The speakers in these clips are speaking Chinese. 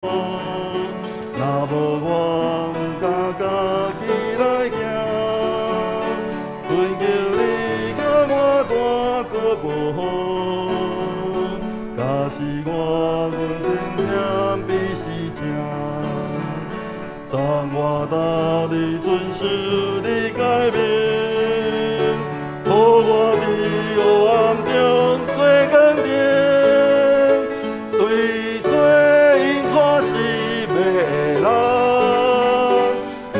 若无我，毋敢家己来行。困求你甲我大过无好，假使我阮真正比是正，昨我答你遵守你改变，互我伫黑暗中做工程，对做因错是袂人，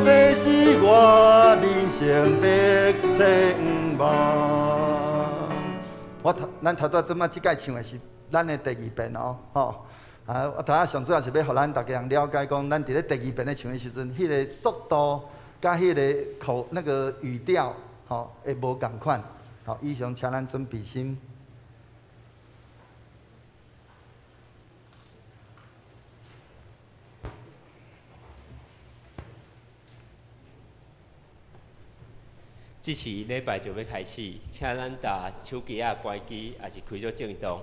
这是我人生必千万。咱头拄即摆即届唱的是咱的第二遍哦，吼。我头仔上主要是要互咱大家人了解讲，咱伫咧第二遍咧唱的时阵，迄个速度甲迄个那个语调，吼，会无共款。好，以上请咱准备心。即次礼拜就要开始，请咱把手机啊关机，也是开作震动。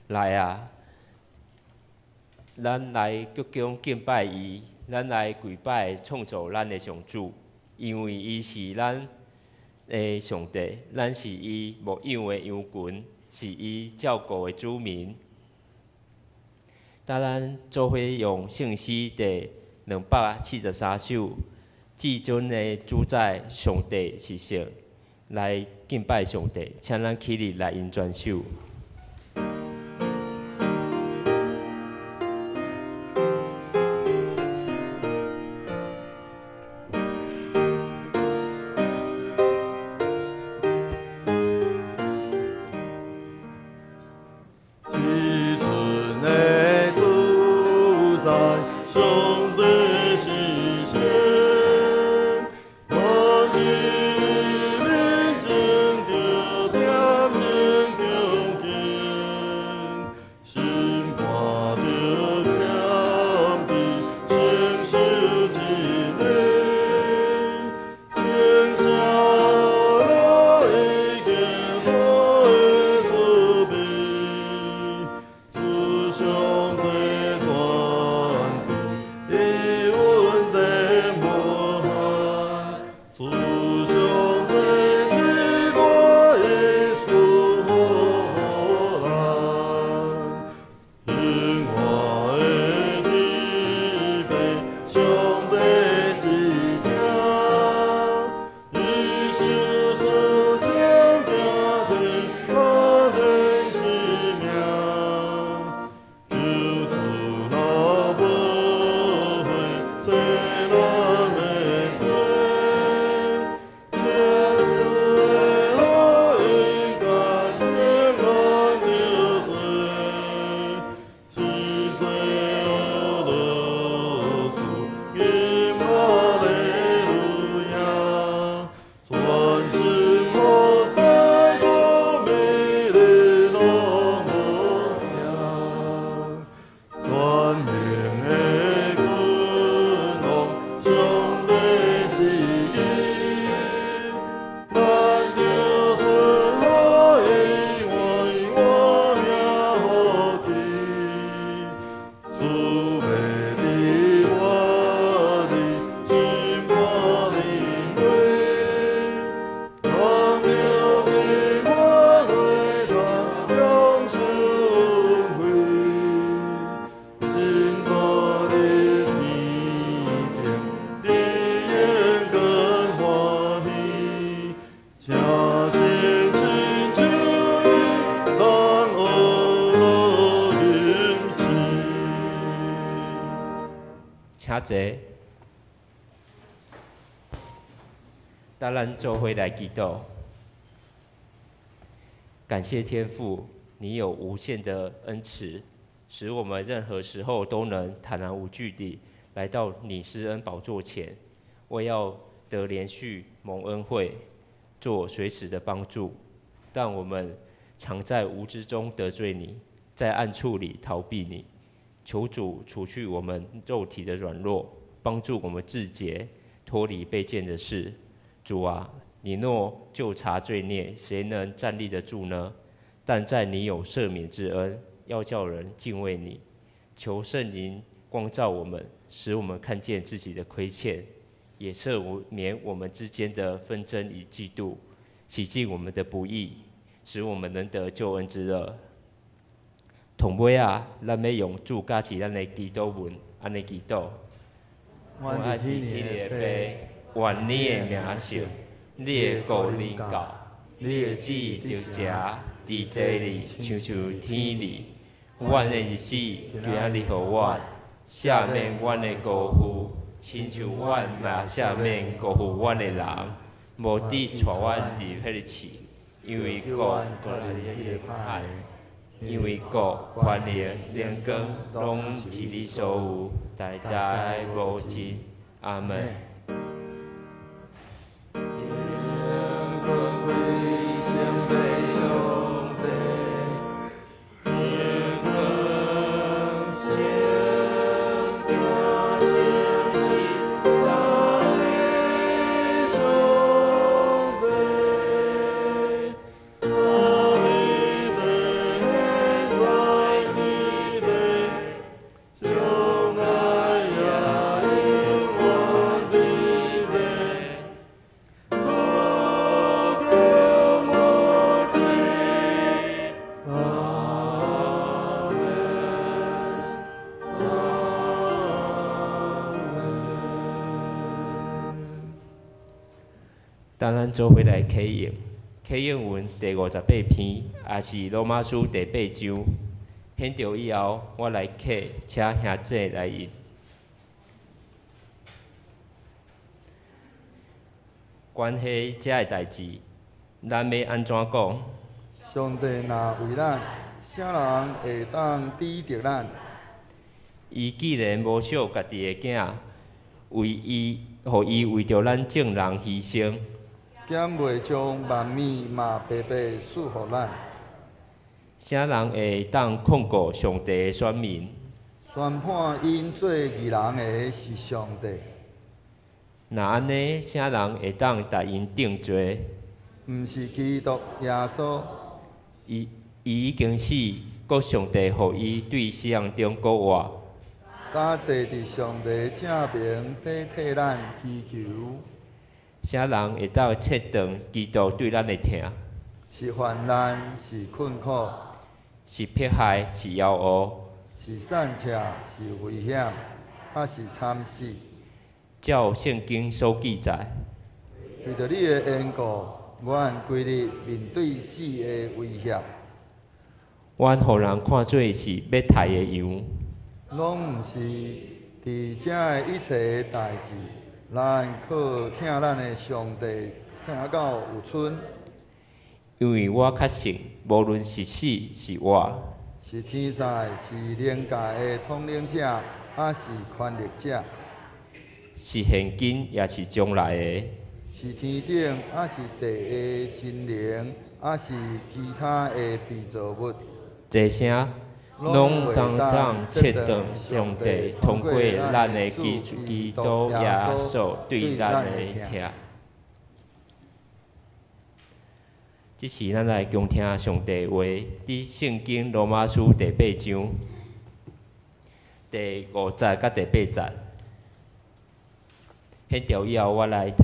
来啊！咱来鞠躬敬拜伊，咱来跪拜创造咱的上主，因为伊是咱的上帝，咱是伊牧养的羊群，是伊照顾的子民。当咱做伙用圣诗第273首，至尊的主宰上帝是神，来敬拜上帝，请咱起立来吟全首。请坐，当咱做伙来祈祷。感谢天父，你有无限的恩慈，使我们任何时候都能坦然无惧地来到你施恩宝座前，为要得连续蒙恩惠，做随时的帮助。但我们常在无知中得罪你，在暗处里逃避你。求主除去我们肉体的软弱，帮助我们自洁，脱离卑贱的事。主啊，你若就查罪孽，谁能站立得住呢？但在你有赦免之恩，要叫人敬畏你。求圣灵光照我们，使我们看见自己的亏欠，也赦免我们之间的纷争与嫉妒，洗净我们的不义，使我们能得救恩之乐。同尾啊，咱要用主加持咱的祈祷文，安尼祈祷。我爱天天的爸，愿你的名圣，你的国临到，你的旨意着食，伫地里像像天里。阮的日子今日予阮，赦免阮的辜负，亲像阮嘛赦免辜负阮的人，无抵带阮入迄个刺，因为国国来迄个爱。因为国、权力、荣光，拢是你所有，代代无尽。阿门。就当咱做回来启应，启应文第58篇，也是罗马书第8章。显着以后，我来启，请兄弟来引。关系这个代志，咱要安怎讲？上帝若为咱，啥人会当抵得咱？伊既然无惜家己的囝，互伊为着咱众人牺牲，减袂将万物嘛白白赐予咱。啥人会当控告上帝的选民？宣判因做义人的是上帝。若安尼，啥人会当答因定罪？毋是基督耶稣。伊已经死，国上帝互伊对死人中国活。今坐伫上帝正面顶替咱祈求。啥人会当切断基督对咱的疼？是患难，是困苦，是迫害，是妖恶，是散赤，是危险，还是惨死？照圣经所记载，为着你的缘故，阮规日面对死的威胁，阮互人看做是要杀的羊。拢毋是伫遮的一切代志，咱靠听咱的上帝听到有春。因为我确信，无论是死是活，是天使，是灵界的统领者，还是权力者，是现今也是将来的，是天顶，还是地下心灵，还是其他的被造物，这些拢当切断上帝通过咱的基督耶稣对咱的疼。这是咱来恭听上帝话，伫圣经罗马书第8章第5节甲第8节。迄条以后我来读，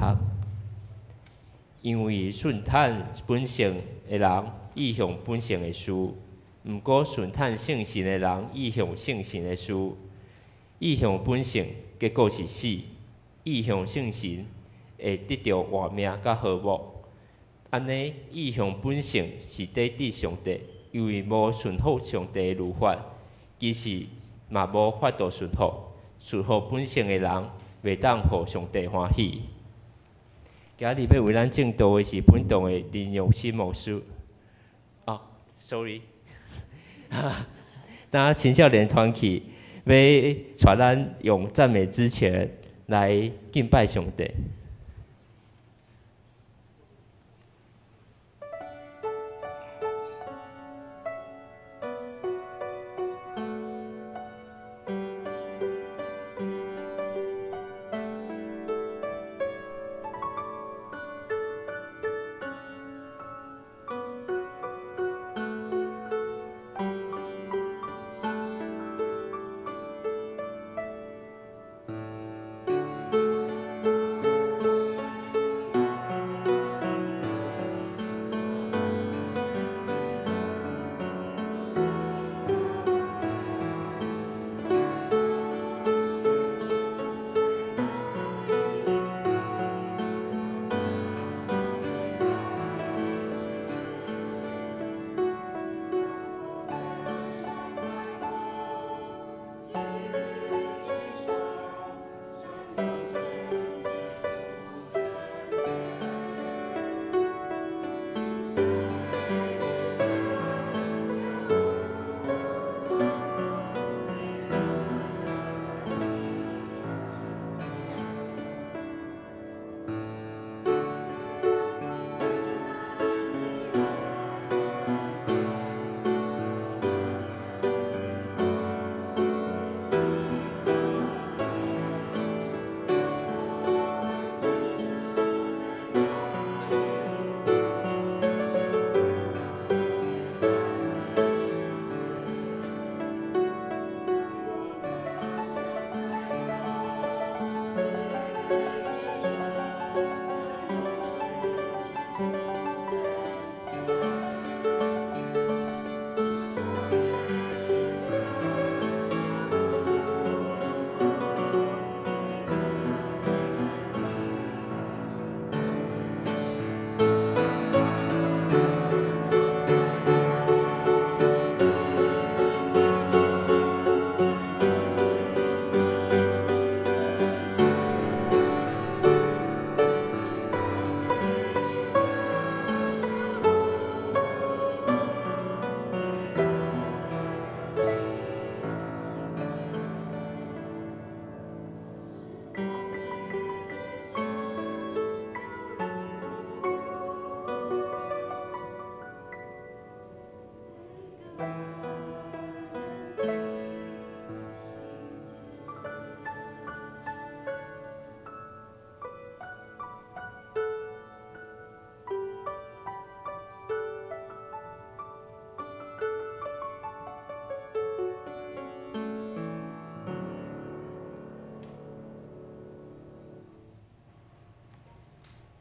因为顺坦本性的人意向本性的事，毋过顺坦性情的人意向性情的事。意向本性结果是死，意向性情会得到活命甲和睦。安尼，意向本性是抵制上帝，因为无顺服上帝的律法，其实嘛无法度顺服。顺服本性的人，袂当互上帝欢喜。今日要为咱正道的是本堂的林永新牧师。哦 ，sorry， 当青少年团契要带咱用赞美之泉来敬拜上帝。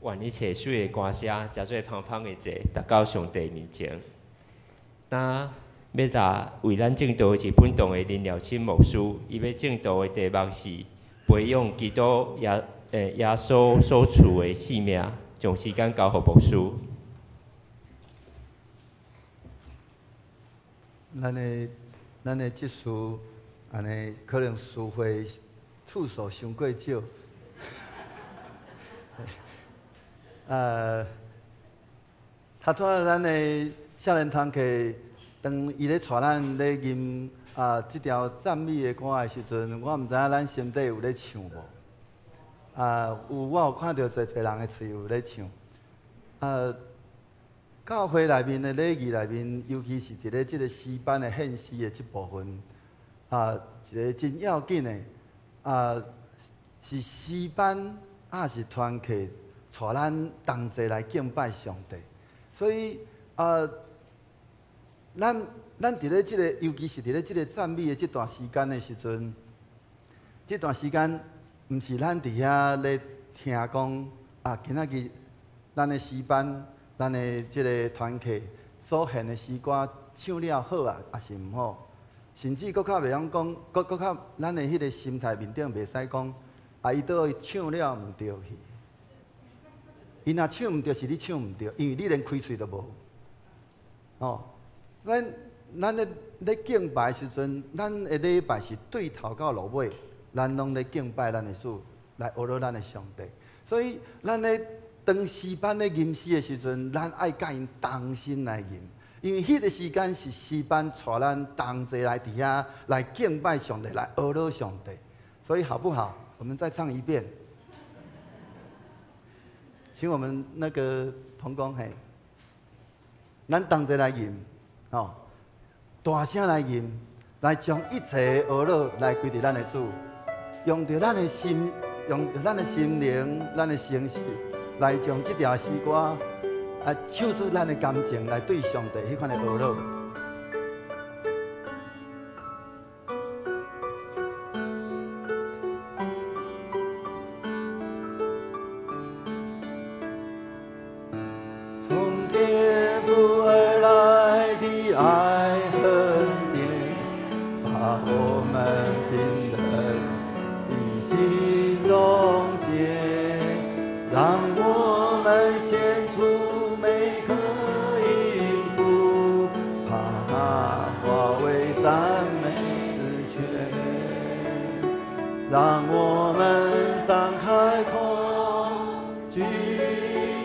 愿一切水的歌声，真做芳芳的坐，达到上帝面前。那要答为咱正道是本堂的林耀新牧师，伊要正道的题目是培养基督耶稣所处的性命，将时间交予牧师。咱的即事，安尼可能词汇次数伤过少。他拖咱的少年团契，当伊咧带咱咧吟即条赞美的歌的时阵，我毋知影咱心底有咧唱无。我有看到侪人的喙有咧唱。教会内面的礼仪内面，尤其是伫咧即个诗班的献诗的即部分，一个真要紧的，是诗班是团契，带咱同齐来敬拜上帝。所以咱伫咧即个，尤其是伫咧即个赞美的即段时间的时阵，即段时间毋是咱伫遐咧听讲今仔日咱的诗班。咱的即个团契所献的诗歌唱了好还是毋好？甚至搁较袂晓讲，搁较咱的迄个心态面顶袂使讲，伊倒去唱了毋对去。伊若唱毋对，是你唱毋对，因为你连开喙都无。咱咧敬拜时阵，咱的礼拜是对头到落尾，咱拢咧敬拜咱的主，来学了咱的上帝。所以咱咧。当诗班咧吟诗的时阵，咱爱甲因同心来吟，因为迄个时间是诗班带咱同齐来伫遐来敬拜上帝，来阿罗上帝。所以好不好？我们再唱一遍，请我们那个同工嘿，咱同齐来吟，大声来吟，来将一切阿罗来归伫咱的主，用着咱的心，用着咱的心灵，咱的诚实。来将这条诗歌唱出咱的感情，来对上帝迄款的阿罗。从天父而来的爱恩典，把我们冰冷的心溶解，让我们献出每颗音符，把它化为赞美之泉。让我们张开口，举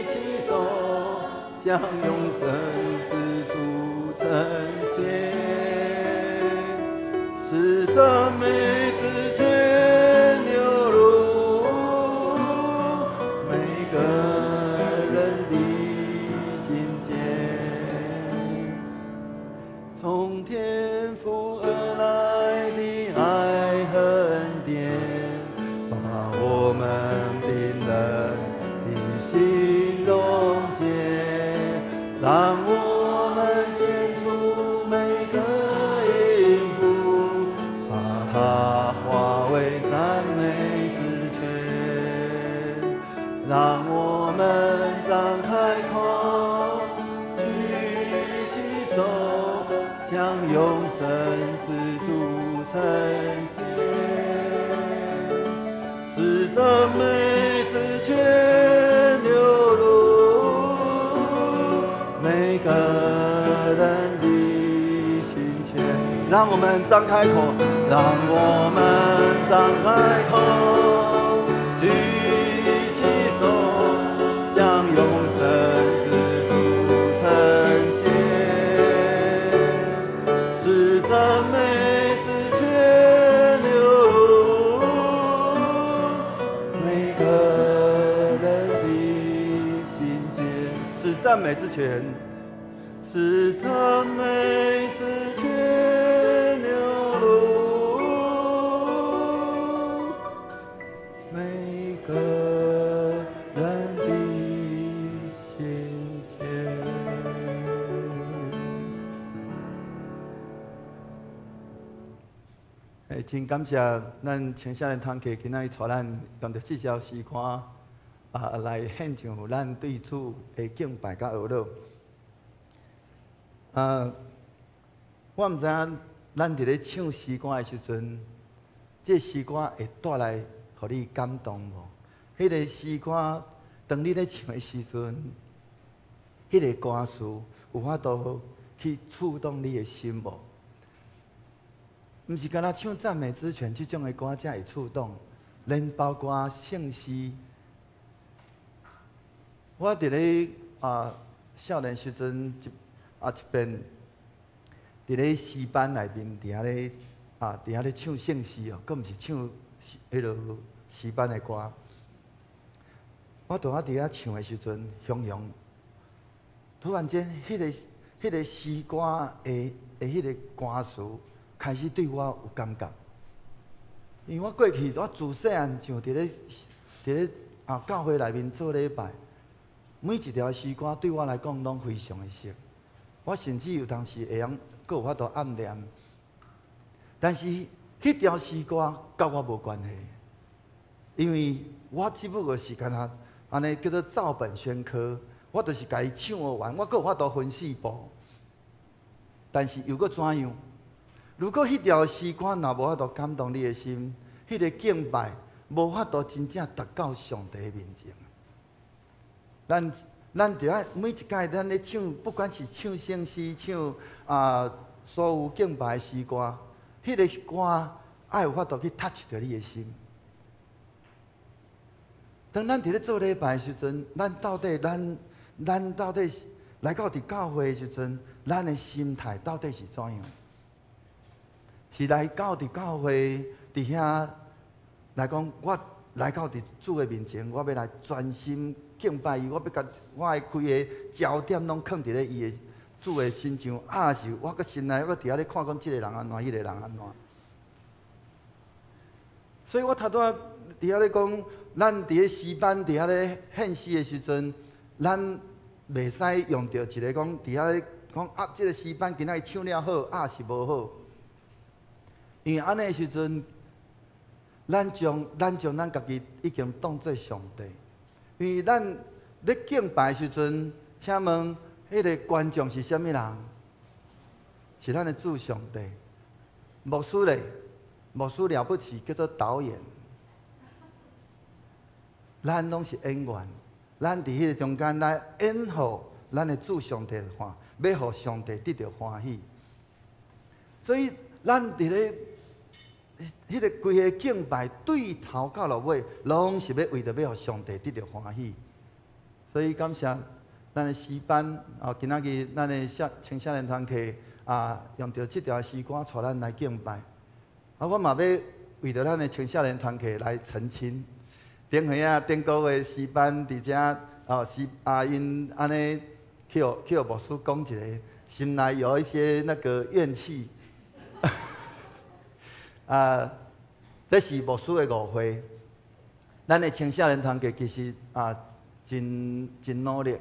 起手，向永生之主呈现，是赞美之泉流入每个人的心间。从天父而来的爱恩典，把我们冰冷的心溶解，让我们献出每个音符，把它化为赞美之泉。让我们张开口，举起手，向永生之主呈现，是赞美之泉流入每个人的心泉。让我们张开口，让我们张开口，举起手，向永生之主呈现，是赞美之泉流入每个人的心间，是赞美之泉，是赞美之泉流入每个人的心间。真感谢咱青少年团契今仔日带咱用着这首诗歌，来献上咱对主的敬拜甲学乐。我毋知影咱伫咧唱诗歌的时阵，这诗歌会带来互你感动无？迄个诗歌，当你咧唱的时阵，迄个歌词有法度去触动你的心无？毋是干那唱赞美之泉这种的歌才会触动，连包括圣诗。我伫咧少年时阵一边伫咧诗班内面伫遐咧伫遐咧唱圣诗哦，佫毋是唱迄落诗班的歌。我伫遐唱的时阵，雄雄突然间，迄个诗歌的迄个歌词开始对我有感觉。因为我过去我自细汉就伫咧教会内面做礼拜，每一条诗歌对我来讲拢非常的熟。我甚至有当时会晓佫有法度暗念，但是迄条诗歌甲我无关系，因为我只不过是干那安尼叫做照本宣科，我就是家己唱完，我佫有法度分4步。但是又佫怎样？如果迄条诗歌若无法度感动你的心，迄个敬拜无法度真正达到上帝的面前。咱着爱每一届咱咧唱，不管是唱圣诗、唱所有敬拜的诗歌，迄个歌爱有法度去 touch 着你的心。当咱伫咧做礼拜的时阵，咱到底来到伫教会的时阵，咱的心态到底是怎样？是来到伫教会伫遐来讲，我来到伫主的面前，我要来专心敬拜伊，我要甲我的规个焦点拢放伫咧伊的主的身上，是我个心内我伫遐咧看讲，即个人安怎，迄个人安怎。所以我头拄仔伫遐咧讲，咱伫咧诗班伫遐咧献诗的时阵，咱袂使用到一个讲伫遐咧讲即个诗班今仔日唱了好，是无好。因为安尼的时阵，咱将咱家己已经当作上帝。因为咱咧敬拜的时阵，请问迄个观众是啥物人？是咱的主上帝。牧师咧，牧师了不起，叫做导演。咱拢是演员，咱伫迄个中间来演好咱的主上帝看，要互上帝得到欢喜。所以咱伫咧迄个规个敬拜对头到落尾，拢是要为着要互上帝得到欢喜。所以感谢咱的诗班今仔日咱的青少年团契用着即条诗歌带咱来敬拜。我嘛要为着咱的青少年团契来澄清。顶个月诗班伫遮因安尼去牧师讲一个，心内有一些那个怨气。这是牧师的误会。咱的青少年团契其实真努力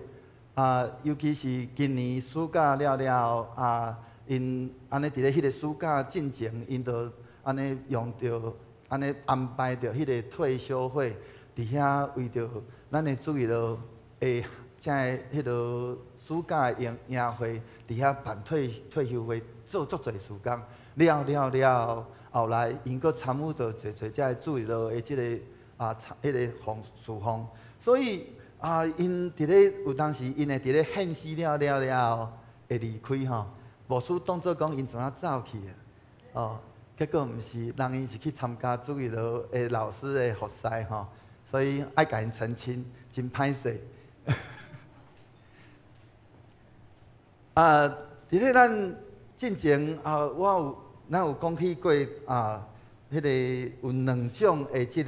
尤其是今年暑假了因安尼伫咧迄个暑假进前，因就安尼用着安尼安排着迄个退休会，伫遐为着咱的主义咯，即迄落暑假的宴会，伫遐办退休会，做足侪时间。了后来，因佫参与着侪遮主义咯的即个迄个事项，所以因伫咧有当时因会伫咧献诗了会离开吼，牧师当作讲因怎啊走去结果毋是，人因是去参加主义咯的老师的服侍吼，所以爱甲因澄清，真歹势。伫咧咱进前咱有讲起过迄个有2种的即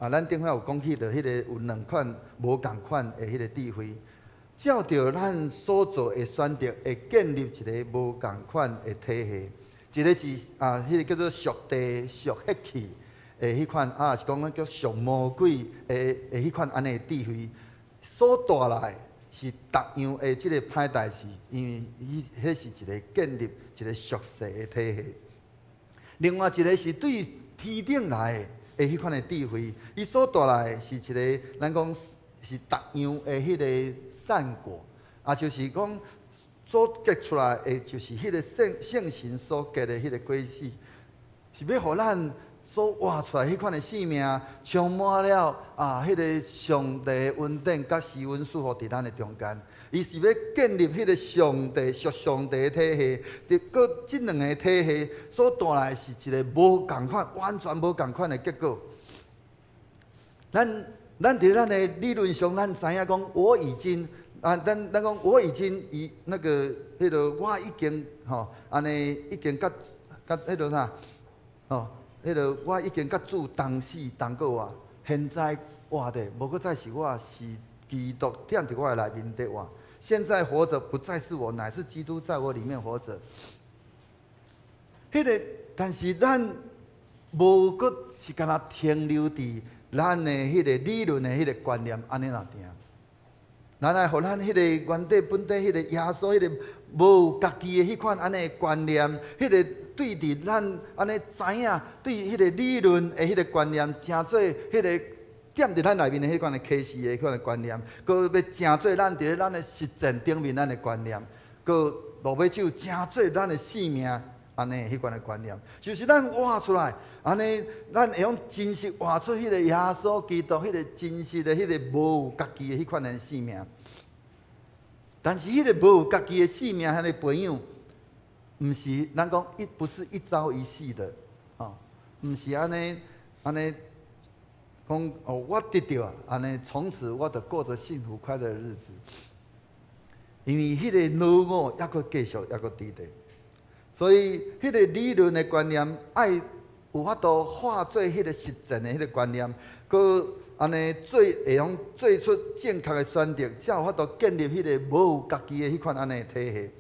个咱顶下有讲起着迄个有2款无共款的迄个智慧，照着咱所做的选择，会建立一个无共款的体系。一个是迄个叫做属地、属血气的迄款是讲叫属魔鬼的迄款安尼的智慧，所带来是逐样的即个歹代志，因为迄是一个建立一个属世的体系。另外一个是对天顶来的的迄款的智慧，伊所带来是一个咱讲是逐样的迄个善果，啊，就是讲所结出来的，就是迄个圣神所结的迄个果子，是要互咱所活出来迄款的生命，充满了迄个上帝的恩典甲施恩赐福伫咱的中间。伊是要建立迄个上帝属上帝的体系，伫即两个体系所带来是一个无共款、完全无共款的结果。咱伫咱的理论上，咱知影讲，我已经咱讲我已经那个迄个我已经安尼已经甲迄个啥迄个我已经甲主同死同过活，现在活的无搁再是我，是基督踮伫我的内面伫活。现在活着不再是我，乃是基督在我里面活着。迄个，但是咱无搁是干那停留伫咱的迄个理论的迄个观念，安尼若定。咱来互咱迄个原底本底迄个耶稣迄个无家己的迄款安尼观念，迄个对伫咱安尼知影对迄个理论的迄个观念，诚做迄个。踮伫咱内面的迄款的启示的迄款的观念，佮要诚做咱伫咧咱的实践顶面咱的观念，佮落尾手诚做咱的生命安尼迄款的观念，就是咱活出来安尼，咱会用真实活出迄个耶稣基督迄个真实的迄个无有家己的迄款的生命。但是迄个无有家己的生命，迄个朋友，毋是咱讲不是一朝一夕的，毋是安尼。讲我得到安尼，从此我就过着幸福快乐的日子。因为迄个老我还阁继续，还阁伫咧，所以迄个理论的观念，爱有法度化做迄个实践的迄个观念，佮安尼会用做出正确的选择，才有法度建立迄个无有家己的迄款安尼的体系。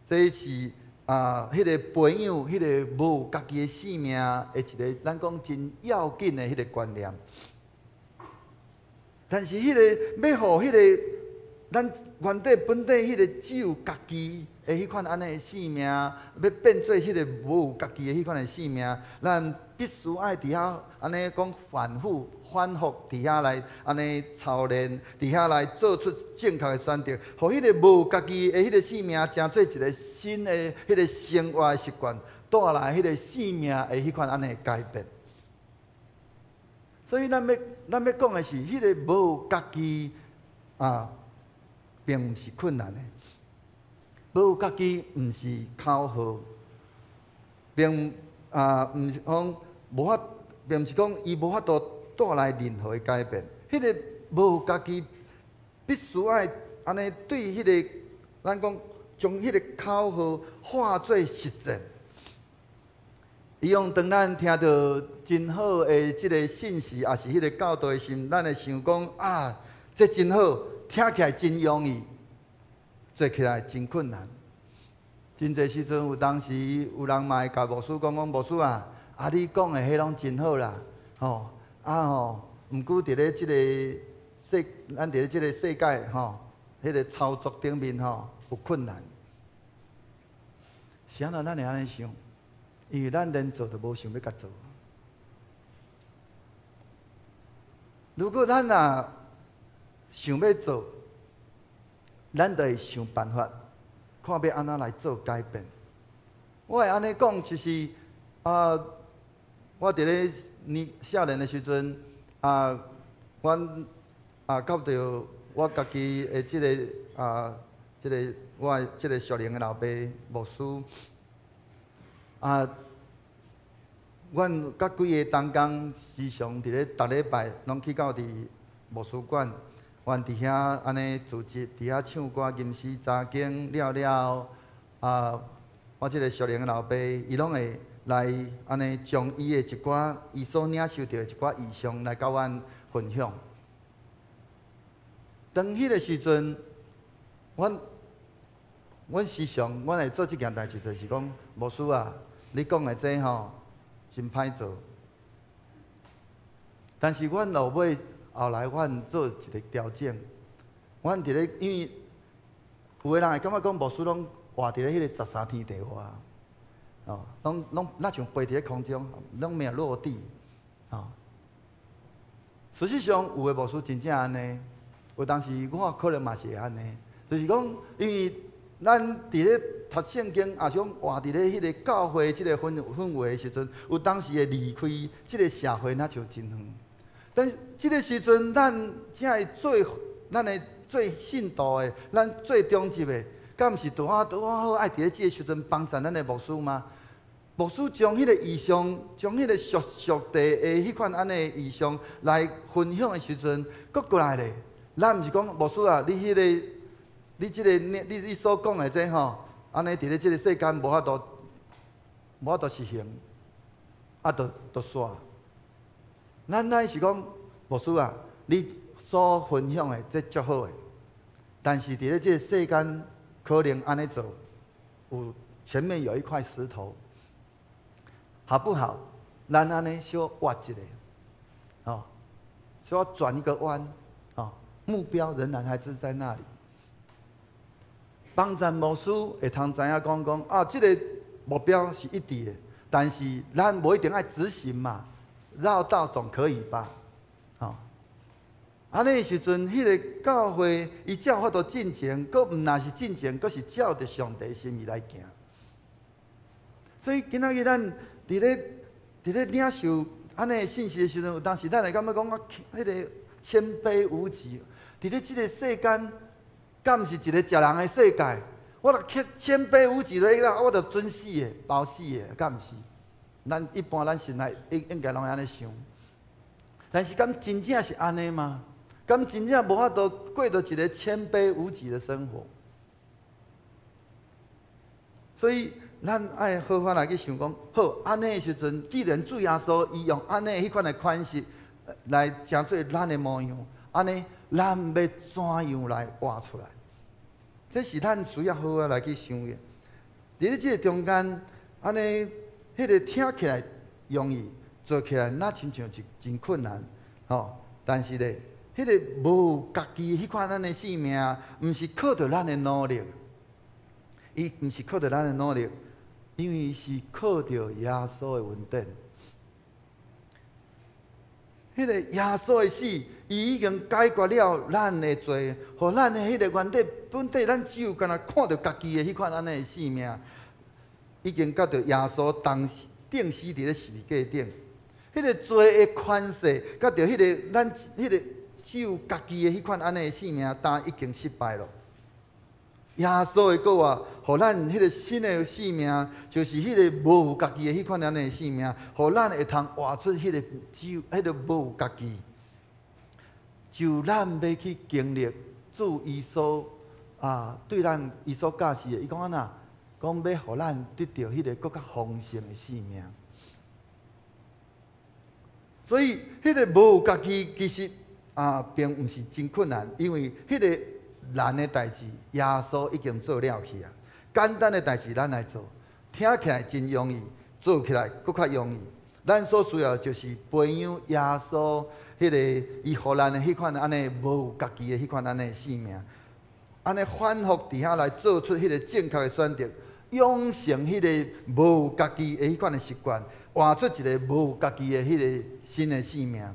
这是。迄个培养迄个无有家己的生命的一个，咱讲真要紧的迄个观念。但是迄个要互迄个咱原底本底迄个只有家己的迄款安尼的生命，要变做迄个无有家己的迄款的生命，咱必须爱伫遐安尼讲反复伫遐来安尼操练，伫遐来做出正确的选择，互迄个无有家己的迄个生命，成做一个新的迄个生活的习惯，带来迄个生命的迄款安尼改变。所以咱要讲的是，迄个无有家己并毋是困难的，无有家己毋是口号，并毋是讲无法，并毋是讲伊无法度带来任何的改变。迄个无有家己，必须爱安尼对迄个，咱讲将迄个口号化作实践。伊用当咱听到真好的即个信息，也是迄个教导的时，咱会想讲这真好，听起来真容易，做起来真困难。真侪时阵，有当时有人嘛会甲牧师讲牧师你讲的迄拢真好啦，毋过伫咧即个咱伫咧即个世界迄个操作顶面有困难。是安怎咱会安尼想？因为咱连做都无想要甲做。如果咱想要做，咱就会想办法，看要安怎来做改变。我会安尼讲，就是我伫咧少年的时阵阮到着我家己的即个我的即个属灵的老爸牧师阮甲几个同工时常伫咧逐礼拜拢去到伫牧师馆，阮伫遐安尼组织，伫遐唱歌、吟诗、查经了，我即个属灵的老爸，伊拢会来安尼将伊的一寡伊所领受到的一寡异象来甲阮分享。当迄个时阵，阮时常阮会做即件代志，就是讲牧师你讲的这真歹做。但是阮后尾后来，阮做一个调整。阮伫咧，因为有个人会感觉讲牧师拢活伫咧迄个13天地外，拢那像飞伫咧空中，拢没有落地。事实上，有的牧师真正安尼，有当时我可能嘛是会安尼，就是讲，因为咱伫咧读圣经，也想活伫咧迄个教会即个氛围的时阵，有当时会离开即个社会，那就真远。但是即个时阵，咱才会咱的最信徒的，咱最忠实的，敢毋是拄好好爱伫咧即个时阵帮助咱的牧师吗？牧师将迄个意象，将迄个属地的迄款安尼的意象来分享的时阵，搁过来咧。咱毋是讲牧师啊，你所讲的这吼，安尼伫咧即个世间无法度实行，就煞。咱是讲牧师啊，你所分享的这足好的，但是伫咧即个世间可能安尼做，有前面有一块石头。好不好？咱安尼小挖一个，小转一个弯，目标仍然还是在那里。帮助牧师会通知影讲，这个目标是一致的，但是咱无一定爱执行嘛，绕道总可以吧？安尼时阵，迄个教会伊才有法度进前，佫毋若是进前，佫是照着上帝心意来行。所以今仔日咱伫咧领受安尼信息的时阵，有当时咱会感觉讲迄个谦卑无极。伫咧即个世间，敢毋是一个食人的世界？我著谦卑无极咧，我著准死的、包死的，敢毋是？一般咱心内应该拢会安尼想。但是敢真正是安尼吗？敢真正无法度过着一个谦卑无极的生活？所以。咱爱好好来去想讲，好安尼的时阵，既然主耶稣伊用安尼迄款的款式来成做咱的模样，安尼咱要怎样来活出来？这是咱需要好好来去想的。伫咧即个中间，安尼迄个听起来容易，做起来那亲像真困难，但是咧，迄个无家己迄款咱的性命，毋是靠着咱的努力，伊毋是靠着咱的努力。因为是靠着耶稣的恩典，迄个耶稣的死，伊已经解决了咱的罪，互咱的迄个原底本底，咱只有干那看到家己的迄款安尼的性命，已经甲着耶稣当时钉死伫咧十字架顶，迄个罪的权势，甲着迄个咱迄个只有家己的迄款安尼的性命，已经失败了。耶稣的国啊，互咱迄个新的性命，就是迄个无有家己的迄款安尼的性命，互咱会通活出迄个迄个无有家己，就咱要去经历主伊所对咱伊所教示的，伊讲安那，讲要互咱得到迄个更较丰盛的性命。所以迄个无有家己，其实并毋是真困难，因为迄个。难的代志，耶稣已经做了去啊！简单的代志，咱来做，听起来真容易，做起来搁较容易。咱所需要就是培养耶稣迄个伊互咱的迄款安尼无有家己的迄款安尼性命，安尼反复伫遐来做出迄个正确的选择，养成迄个无有家己的迄款的习惯，活出一个无有家己的迄个新的性命。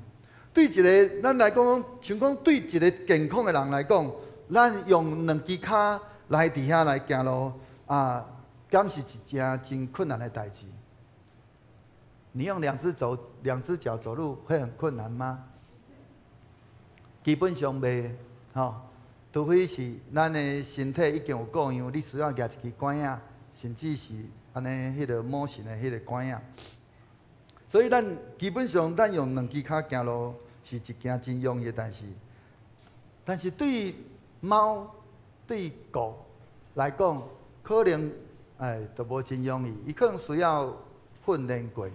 对一个咱来讲，像讲对一个健康的人来讲。咱用两只脚来伫遐来行路敢是一件真困难的代志。你用两只脚走路会很困难吗？基本上袂，除非是咱的身体已经有各样，你需要举一支拐仔，甚至是安尼迄个某型的迄个拐仔。所以咱基本上咱用两只脚行路是一件真容易的代志，但是对猫对狗来讲，可能都无真容易，伊可能需要训练过，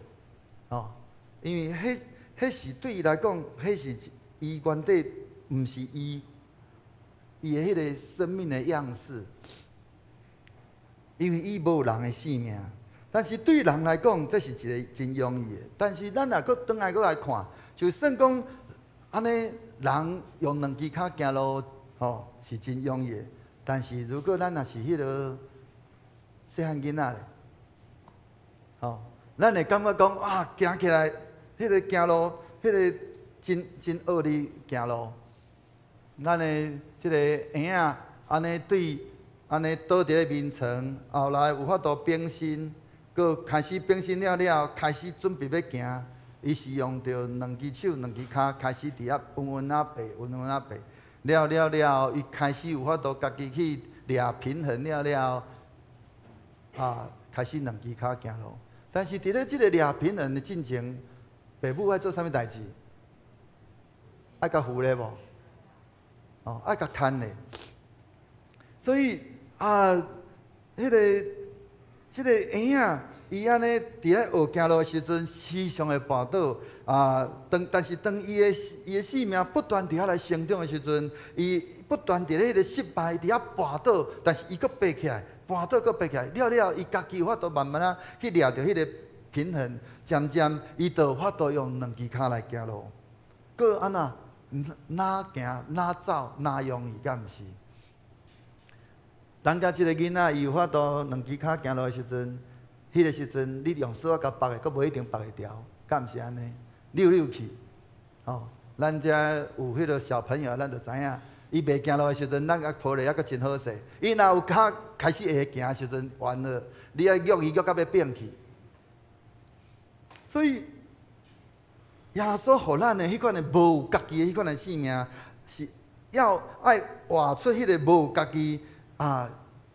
因为迄是对伊来讲，迄是伊原底毋是伊的迄个生命的样式，因为伊无人的性命。但是对人来讲，这是一个真容易的。但是咱若搁转来看，就算讲安尼人用两只脚行路。是真容易的，但是如果咱若是迄个细汉囡仔咧，咱会感觉讲行起来迄个行路，迄个真恶劣行路。咱的即个婴仔安尼对安尼倒伫咧眠床，后来有法度变身，佮开始变身了，开始准备要行。伊是用着两只手、两只骹开始伫遐稳啊爬，稳啊爬。了，伊开始有法度家己去抓平衡了，开始两只骹行路。但是伫咧即个抓平衡的进程，爸母爱做啥物代志？爱甲扶咧无？爱甲牵咧。所以即个婴仔，伊安尼伫咧学行路的时阵，时常会绊倒但是当伊的生命不断伫遐来成长的时阵，伊不断伫咧迄个失败伫遐绊倒，但是伊阁爬起来，绊倒阁爬起来，了，伊家己有法度慢慢去抓着迄个平衡，渐伊就有法度用两只骹来行路，阁安那哪行哪走哪容易，敢毋是？当甲即个囡仔伊有法度两只骹行路的时阵，迄个时阵你用手甲绑的，阁无一定绑会牢，敢毋是安尼？溜去，咱遮有迄个小朋友，咱就知影，伊袂行路的时阵，咱甲抱咧还阁真好势。伊若有脚开始会行的时阵，完了，你爱约伊约到要变去。所以，耶稣互咱的迄款的无有家己的迄款的生命，是要爱活出迄个无有家己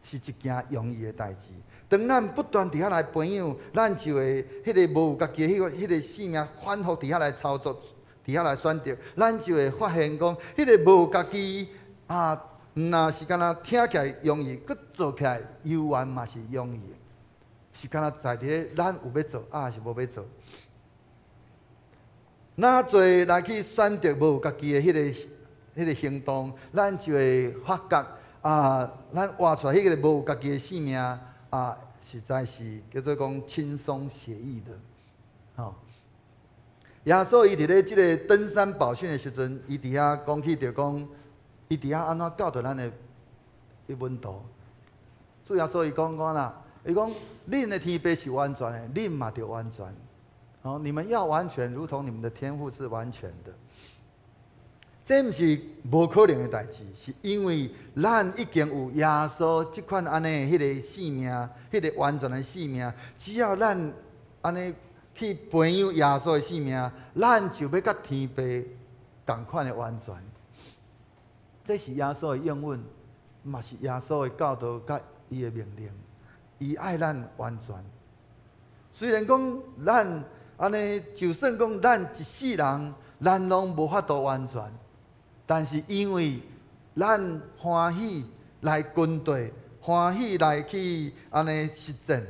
是一件容易的代志。当咱不断伫遐来培养，咱就会迄个无有家己迄个生命反复伫遐来操作，伫遐来选择，咱就会发现讲，迄个无有家己若是敢若听起来容易，佮做起来犹原嘛是容易的，是敢若在伫咱有要做，是无要做。哪做来去选择无有家己的迄个行动，咱就会发觉咱活出来迄个无有家己的生命实在是叫做讲轻松写意的。耶稣伊伫咧即个登山宝训的时阵，伊伫遐讲起着讲，伊伫遐安怎教导咱的温度。主耶稣伊讲啦，伊讲恁的天父是完全的，恁嘛着完全。你们要完全，如同你们的天父是完全的。这毋是无可能的代志，是因为咱已经有耶稣即款安尼迄个生命，迄个完全的生命。只要咱安尼去培养耶稣的生命，咱就要甲天父同款的完全。这是耶稣的应允，嘛是耶稣的教导甲伊的命令。伊爱咱完全。虽然讲咱安尼，就算讲咱一世人，咱拢无法度完全。但是因为咱欢喜来军队，欢喜来去安尼实践，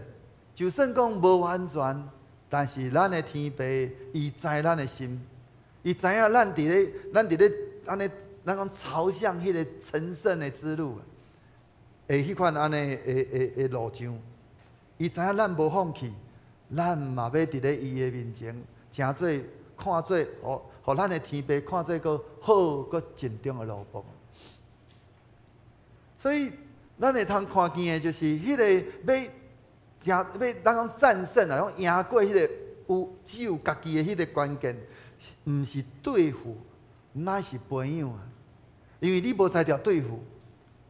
就算讲无完全，但是咱的天父伊知咱的心，伊知影咱伫咧安尼，咱讲朝向迄个成圣的之路，诶，迄款安尼的路上，伊知影咱无放弃，咱嘛要伫咧伊的面前，诚做看做互咱的天父看做个好个正中的路步。所以咱会通看见的就是迄个要咱讲战胜啊，讲赢过迄个只有家己的迄个关键，毋是对付，乃是培养啊。因为你无才调对付，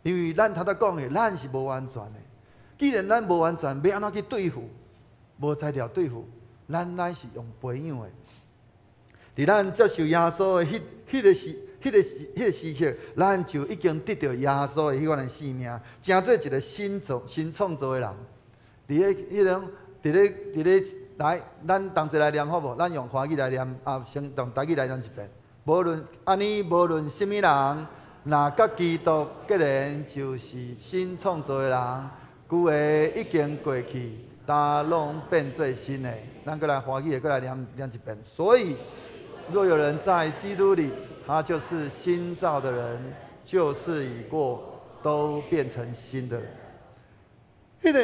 因为咱头仔讲的，咱是无完全的。既然咱无完全，要安怎去对付？无才调对付，咱乃是用培养的。伫咱接受耶稣的迄个时刻，咱就已经得到耶稣的迄款的生命，成做一个新创造的人。伫咧来，咱同齐来念好无？咱用华语来念，先用台语来念一遍。无论什么人，若甲基督结连，就是新创造的人，旧的已经过去，大拢变做新的。咱过来华语，过来念一遍。所以。若有人在基督里，他就是新造的人，旧事已过，都变成新的。迄个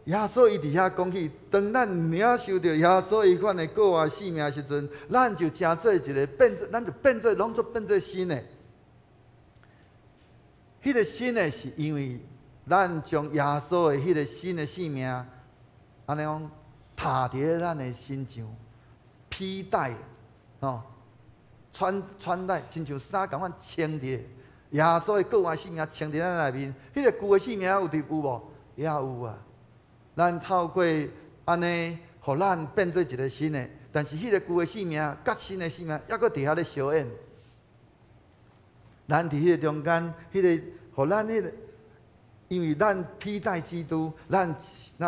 耶稣伊伫遐讲起，当咱领受到耶稣伊款的过活生命的时阵，咱就成做一个咱就变做拢做变做新的。迄个新的是因为咱将耶稣的迄个新的生命，安尼讲踏伫咱的心上。披戴，哦，穿戴，亲像衫共款穿伫耶稣的个人性命穿伫咱内面。迄个旧的性命有无？也有啊。咱透过安尼，互咱变做一个新的，但是迄个旧的性命甲新的性命，抑搁伫遐咧相应。咱伫迄个中间，迄个互咱迄个，因为咱披戴基督，咱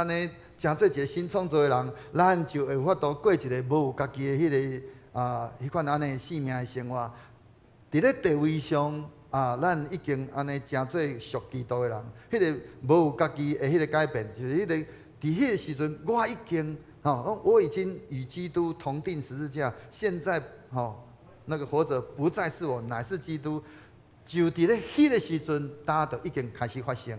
呢诚做一个新创造的人，咱就会有法度过一个无有家己的迄个迄款安尼性命的生活。伫咧地位上咱已经安尼诚做属基督的人，迄个无有家己的迄个改变，就是迄个伫迄个时阵，我已经我已经与基督同定十字架，现在那个活着不再是我，乃是基督。就伫咧迄个时阵，大家就已经开始发生。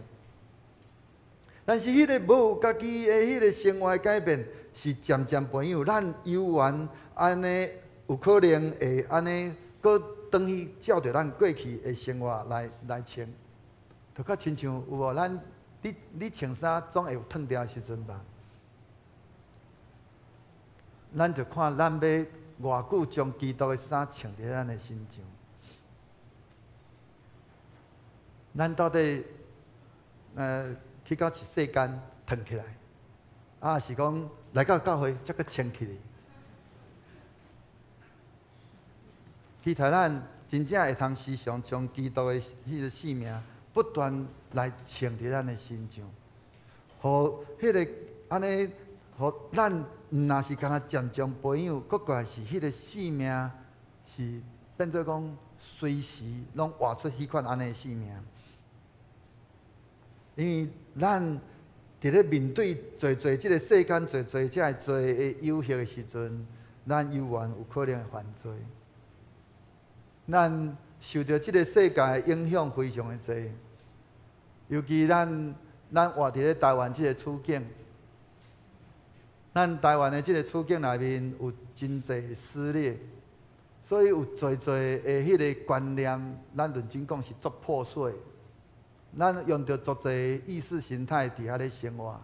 但是迄个无有家己的迄个生活的改变，是渐渐朋友，咱有缘安尼有可能会安尼，搁转去照着咱过去的生活来穿，就较亲像有无？咱你穿衫总会有脱掉的时阵吧？咱就看咱要偌久将基督的衫穿伫咱的身上。咱到底去到一世间腾起来，是讲来到教会才搁穿起来。期待咱真正会通时常将基督的迄个性命不断来穿伫咱的身上，互迄个安尼，互咱毋若是干那渐将培养，搁过来是迄个性命是变做讲随时拢活出迄款安尼的性命。因为咱伫咧面对侪即个世间侪遮侪的诱惑的时阵，咱有缘有可能会犯罪。咱受到即个世界的影响非常的多，尤其咱活伫咧台湾即个处境，咱台湾的即个处境内面有真侪撕裂，所以有侪的迄个观念，咱认真讲是足破碎。咱用着足侪意识形态伫遐咧生活，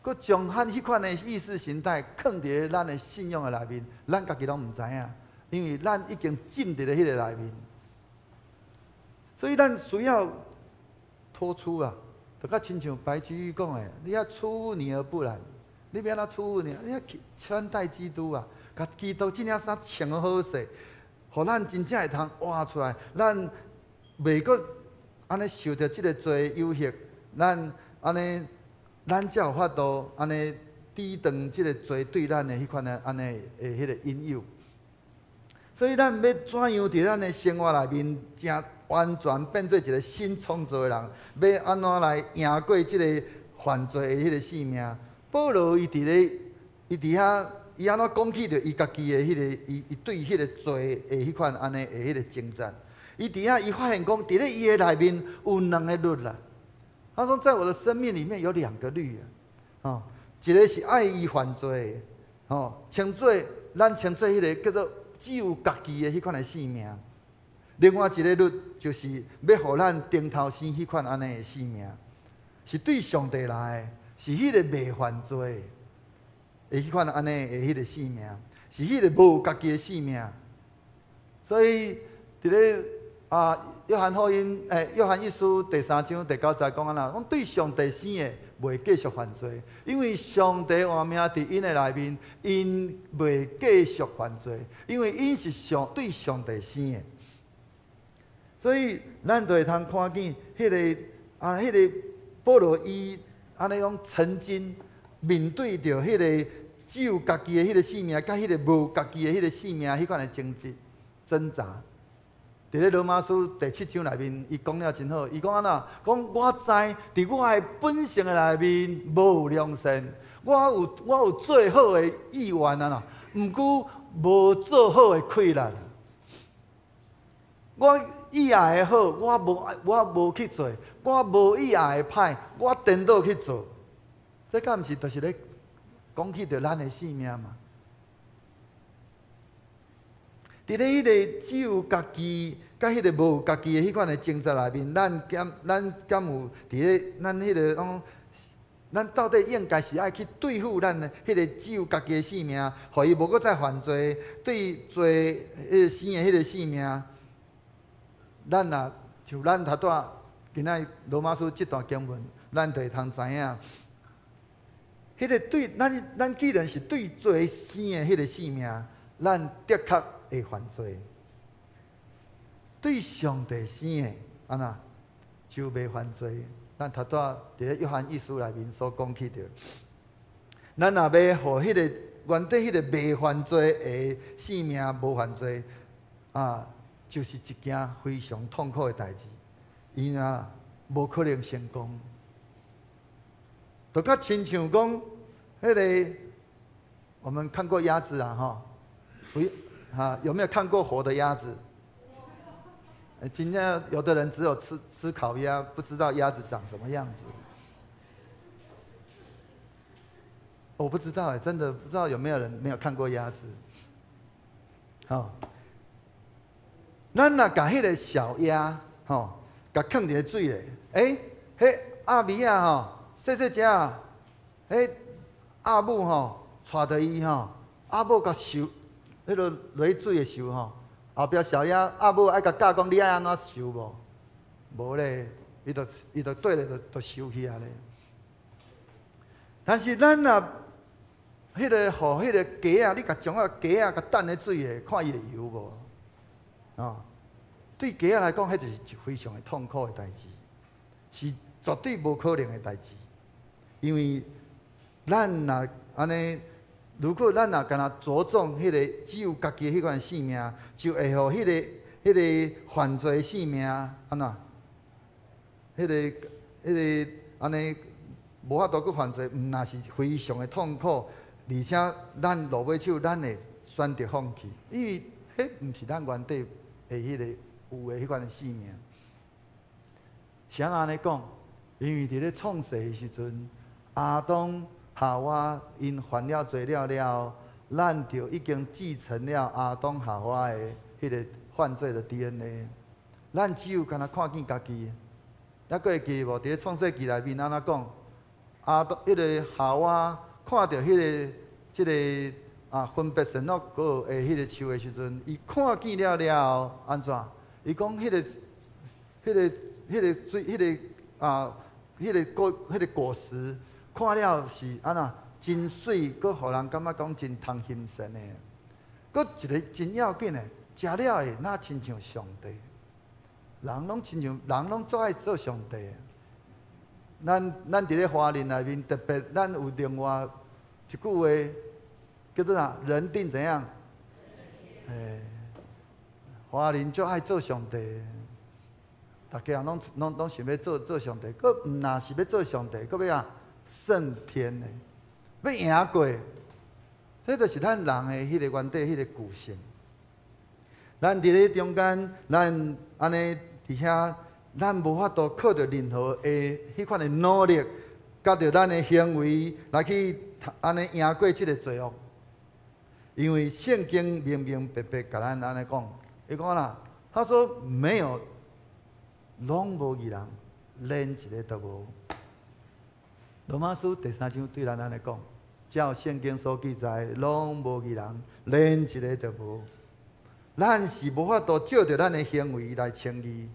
佮将迄款的意识形态藏伫咱的信仰的内面，咱家己拢毋知影，因为咱已经浸伫咧迄个内面，所以咱需要脱出啊！就较亲像白居易讲的，你要出污泥而不染，你要哪出污泥？你要穿戴基督啊！甲基督即领衫穿好势，互咱真正会通活出来，咱袂阁。安尼受到即个罪诱惑，咱安尼，咱才有法度安尼抵挡即个罪对咱的迄款的安尼的迄个引诱。所以咱要怎样伫咱的生活内面，真完全变做一个新创造的人？要安怎来赢过即个犯罪的迄个性命？保罗伊伫遐，伊安怎讲起着伊家己的迄个，伊对迄个罪的迄款安尼的迄个征战。伊伫遐，伊发现讲，伫咧伊的内面有两个律啦。他说，在我的生命里面有两个律啊，一个是爱伊犯罪，称作咱称作迄个叫做只有家己的迄款的性命；另外一个律就是要互咱顶头生迄款安尼的性命，是对上帝来的，是迄个未犯罪的迄款安尼的迄个性命，是迄个无家己的性命。所以伫咧。约翰福音，约翰一书第3章第9节讲安那，讲对上帝生的袂继续犯罪，因为上帝换命伫因的内面，因袂继续犯罪，因为因是对上帝生的。所以咱就会通看见迄个保罗伊安尼讲，曾经面对着迄个只有家己的迄个性命，甲迄个无家己的迄个性命迄款的挣扎。伫咧罗马书第7章内面，伊讲了真好。伊讲安那？讲我知伫我的本性的内面无有良善，我有做好的意愿啊啦，毋过无做好的困难。我以爱的好，我无去做；我无以爱的歹，我颠倒去做。这敢毋是就是咧讲起着咱的性命嘛？伫咧迄个只有家己，甲迄个无家己的迄款的挣扎内面，咱敢有伫咧咱迄个咱到底应该是爱去对付咱的迄个只有家己的性命，互伊无搁再犯罪，对做迄个生的迄个性命，咱啊像咱头拄今仔罗马书这段经文，咱就会通知影，迄个对咱既然是对做生的迄个性命，咱的确会犯罪。对上帝生的安那就袂犯罪。咱头拄伫咧约翰一书内面所讲起着，咱若要互迄个原底迄个袂犯罪的性命无犯罪啊，就是一件非常痛苦的代志，伊若无可能成功。就较亲像讲，迄个我们看过鸭子啊，有没有看过活的鸭子？今天有的人只有吃烤鸭，不知道鸭子长什么样子。我不知道真的不知道有没有人没有看过鸭子。咱若把迄个小鸭，甲放伫水咧，迄鸭尾啊，细细只啊，迄鸭母带着伊鸭母甲收，迄落落去水的时候后壁小鸭母爱甲教讲你爱安怎收无？无咧，伊就对咧，就收起啊咧。但是咱若迄个互迄个鸡啊，你甲将鸡啊甲等咧水诶，看伊会游无？对鸡仔来讲，迄就是一非常的痛苦的代志，是绝对无可能的代志。因为咱若安尼。如果咱若干那着重迄个只有家己迄款性命，就会互迄个犯罪性命安怎？迄个安尼无法度去犯罪，毋但是非常的痛苦，而且咱落尾手，咱会选择放弃，因为迄毋是咱原底的迄个有的迄款性命。谁安尼讲？因为伫咧创世的时阵，亚当。夏娃因犯了罪了，咱就已经继承了亚当夏娃的迄个犯罪的 DNA。咱只有干那看见家己，还佫会记无？伫咧创世纪内面安怎讲？迄个夏娃看到即个分别善恶果的迄个树的时阵，伊看见了安怎？伊讲迄个果实。看了是安那真水，佮互人感觉讲真通心神的。佮一个真要紧的，食了的那亲像上帝。人拢最爱做上帝的。咱伫咧华人内面，特别咱有另外一句话叫做啥？人定怎样？华人最爱做上帝的。大家人拢想要做上帝，佮毋若是要做上帝，佮要啊？胜天的，要赢过，这就是咱人的迄个原底迄个骨性。咱伫咧中间，咱安尼伫遐，咱无法度靠着任何的迄款的努力，甲着咱的行为来去安尼赢过即个罪恶。因为圣经明明白白甲咱安尼讲，伊讲啦，他说没有，拢无义人，连一个都无。罗马书第3章对咱安尼讲，照圣经所记载，拢无义人，连一个都无。咱是无法度照着咱的行为来称义，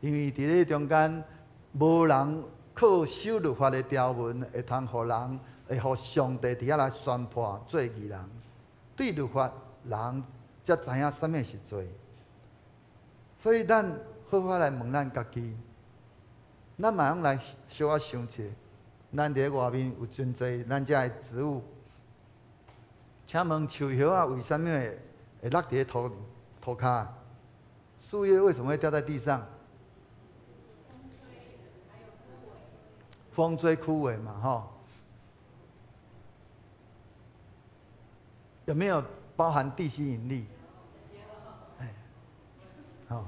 因为伫咧中间，无人靠守律法的条文，会通互人，会互上帝伫遐来宣判做义人。对律法，人才知影什么是罪。所以咱好好来问咱家己。咱马上来小可想者，咱伫咧外面有真侪咱遮的植物，请问树叶啊，为什么会落伫咧土骹？树叶为什么会掉在地上？风吹枯萎嘛，吼。有没有包含地心引力？好。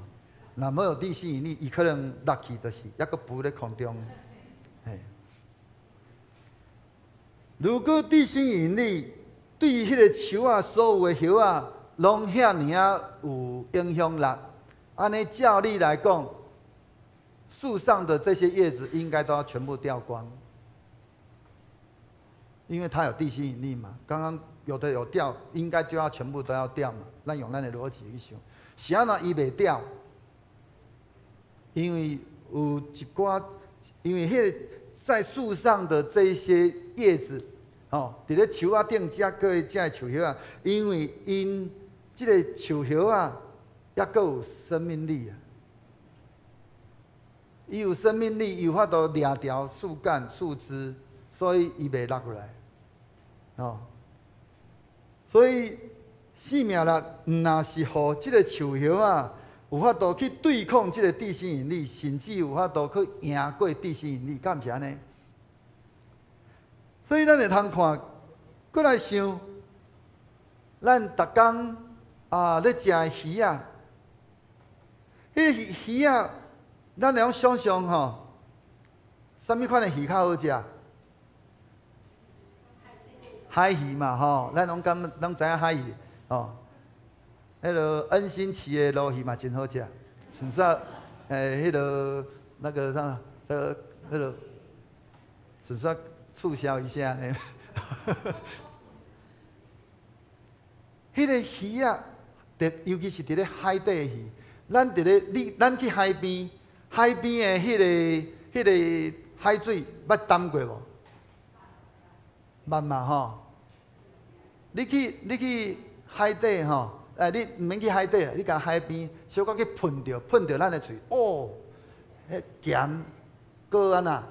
若没有地心引力，伊可能落去就是抑个浮咧空中。如果地心引力对迄个树啊，所有的叶啊，拢遐尔啊有影响力，安尼照理来讲，树上的这些叶子应该都要全部掉光，因为它有地心引力嘛。刚刚有的有掉，应该就要全部都要掉嘛。咱用咱的逻辑去想，是安怎伊袂掉？因为有一寡，因为迄个在树上的这一些叶子，哦，伫咧树仔顶遮个遮树叶啊，因为因即个树叶啊，抑阁有生命力啊。伊有生命力，有法度掠条树干、树枝，所以伊袂落来。哦，所以生命力毋若是互即个树叶啊，有法度去对抗即个地心引力，甚至有法度去赢过地心引力，敢毋是安尼？所以咱会通看，过来想，咱逐工咧食的鱼啊，迄鱼啊，咱来想象吼，什么款的鱼较好食？海鱼嘛吼，咱拢知影海鱼吼。迄个恩新市的鲈鱼嘛真好食，纯粹迄个那个啥，迄个纯粹促销一下呢。迄个鱼啊，尤其是伫咧海底的鱼，咱去海边，海边的迄个海水，捌浸过无？捌嘛吼。你去海底吼。你毋免去海底啦，你甲海边小可去喷着咱的喙，哦，迄咸，搁安那，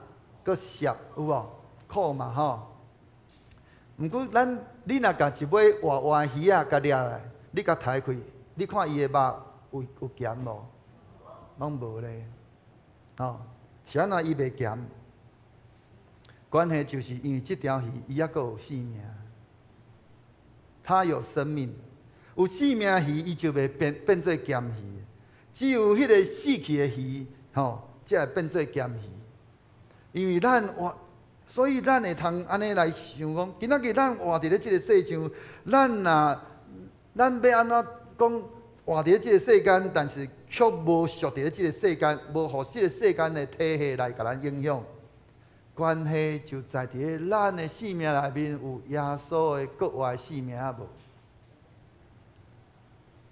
搁涩，有无？苦嘛吼。毋过你若甲一尾活的鱼啊，甲掠来，你甲抬开，你看伊的肉有咸无？拢无咧，吼，是安怎伊袂咸？关系就是因为这条鱼伊抑阁有生命，它有生命。有生命的鱼，伊就袂变做咸鱼。只有迄个死去的鱼，吼，才会变做咸鱼。因为所以咱会通安尼来想讲，今仔日咱活伫咧即个世上，咱要安怎讲活伫咧即个世间，但是却无属伫咧即个世间，无互即个世间的体系来甲咱影响。关系就在伫咧咱的生命内面有耶稣的国外生命啊无？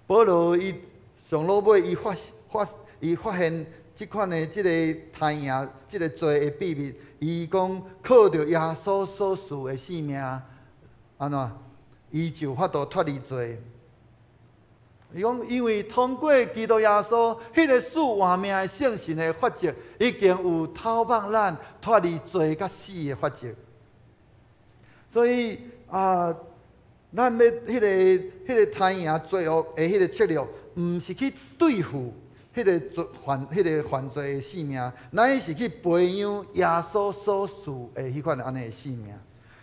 保罗伊上落尾伊发现即款的即个太阳即个罪的秘密，伊讲靠着耶稣所赐的生命，安怎？伊就法度脱离罪。伊讲，因为通过基督耶稣，迄个赐活命的圣神的法则，已经有透放咱脱离罪甲死的法则。所以咱要迄个太阳罪恶的迄个策略，毋是去对付迄个犯罪的性命，乃是去培养耶稣所赐的迄款安尼的性命，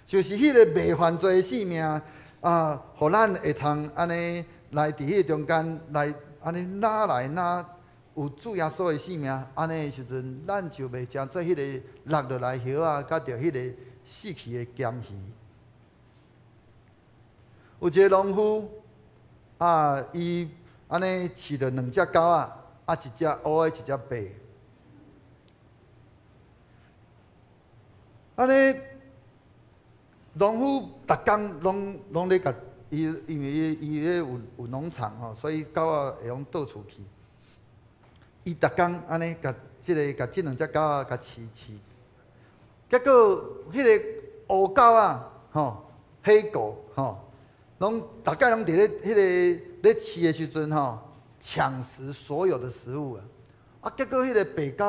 就是迄个未犯罪的性命互咱会通安尼来伫迄中间来安尼拿来拿有主耶稣的性命，安尼的时阵，咱就袂成做迄个落落来叶啊，甲着迄个死去的咸鱼。有一个农夫伊安尼饲着2只狗一只乌的，一只白。安尼农夫逐工拢咧甲伊，因为伊咧有农场吼，所以狗会用到处去。伊逐工安尼甲即2只狗甲饲，结果迄个乌狗吼，黑狗吼。拢大概拢伫咧迄个咧饲的时阵吼，抢食所有的食物结果迄个白狗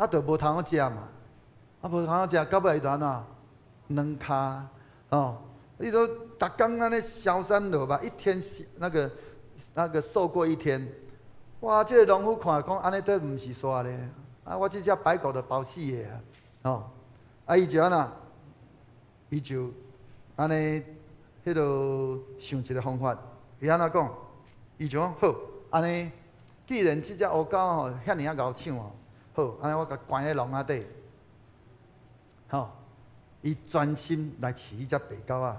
就无通好食嘛，无通好食，到尾伊就安怎软骹吼，伊都逐工安尼消散落吧，一天那个瘦过一天，哇！这个农夫看讲安尼都毋是煞咧，我这只白狗都包死的吼，伊就安怎，伊就安尼。迄落想一个方法，伊安怎讲？伊就讲好，安尼既然即只乌狗吼遐尔敖抢好，安尼我甲关咧笼仔底，吼，伊专心来饲迄只白狗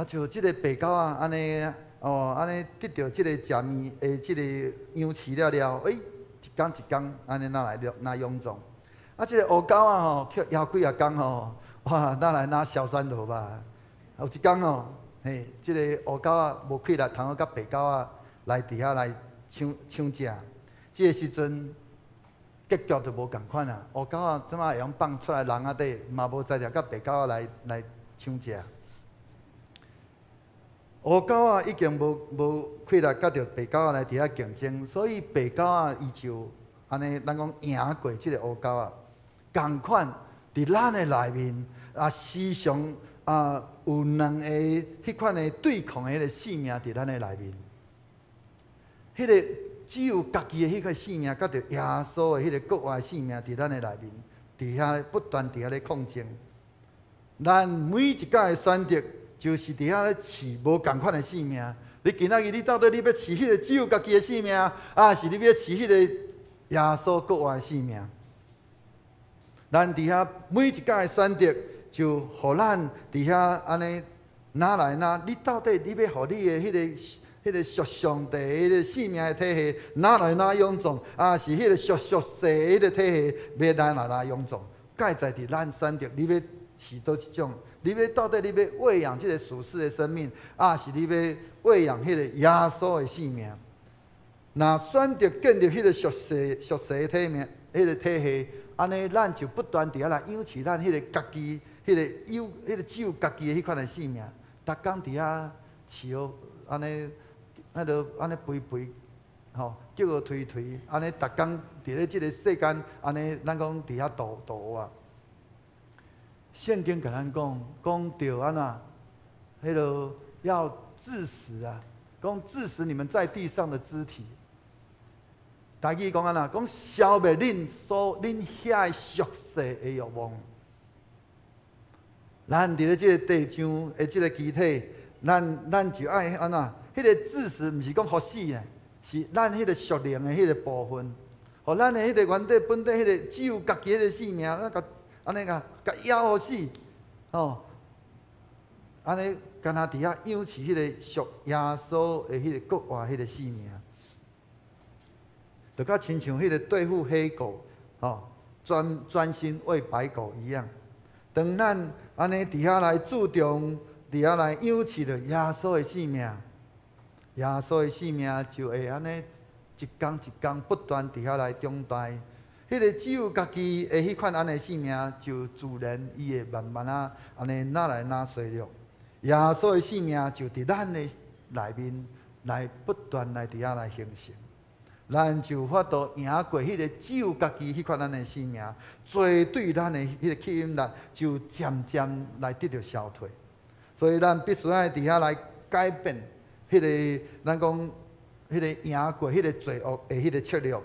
就即个白狗安尼安尼得到即个食面的即个羊饲了，一天一天安尼拿臃肿。啊，即个乌狗啊吼，去摇几啊工吼，哇，来拿硝酸铬吧。有一天吼，嘿，即个乌狗啊无气力，通好甲白狗啊来伫遐来抢食。即个时阵，结局就无共款啊。乌狗啊，怎啊会用放出来人仔底，嘛无在条甲白狗啊来抢食。乌狗啊已经无气力，甲着白狗啊来伫遐竞争，所以白狗啊伊就安尼，咱讲赢过即个乌狗啊。共款，伫咱的内面啊，时常啊有两个迄款的对抗的迄个性命伫咱的内面。迄个只有家己的迄个性命，甲着耶稣的迄个国外性命伫咱的内面，伫遐不断伫遐咧抗争。咱每一家的选择，就是伫遐咧饲无共款的性命。你今仔日你到底你要饲迄个只有家己的性命，啊是你要饲迄个耶稣国外的性命？咱伫遐每一家的选择，就互咱伫遐安尼拿来拿，你到底你要互你的迄个属上帝迄个性命的体系拿来拿臃肿，啊是迄个属世迄个体系要拿臃肿？介在伫咱选择，你要饲倒一种？你要到底你要喂养即个属世的生命，啊是你要喂养迄个耶稣的性命？若选择建立迄个属世体命迄个体系。安尼，咱就不断伫遐来养饲咱迄个家己、迄个只有家己的迄款的性命。逐工伫遐饲安尼，安尼肥，吼，叫个推，安尼逐工伫咧即个世间，安尼咱讲伫遐度活。圣经甲咱讲着安怎，迄落要致死啊，讲致死你们在地上的肢体。台语讲安怎？讲消灭恁遐属世的欲望。咱伫咧即个地上的即个机体，咱就爱安怎？迄个致死，毋是讲互死呢，是咱迄个属灵的迄个部分，互咱的迄个原底本底迄个只有家己迄个性命，咱甲安尼甲咬互死，吼，安尼干那伫遐养饲迄个属耶稣的迄个国外迄个性命。就甲亲像迄个对付黑狗，吼，专心喂白狗一样。当咱安尼伫遐来注重，伫遐来养饲着耶稣的性命，耶稣的性命就会安尼一天一天不断伫遐来长大。迄个只有家己的迄款安尼性命，就自然伊会慢慢啊安尼拿来拿衰弱。耶稣的性命就伫咱的内面来不断来伫遐来形成。咱就法度赢过迄个只有家己迄款咱的性命，绝对咱的迄个吸引力就渐渐来得到消退。所以咱必须爱伫遐来改变迄个咱讲迄个赢过迄个罪恶的迄个策略。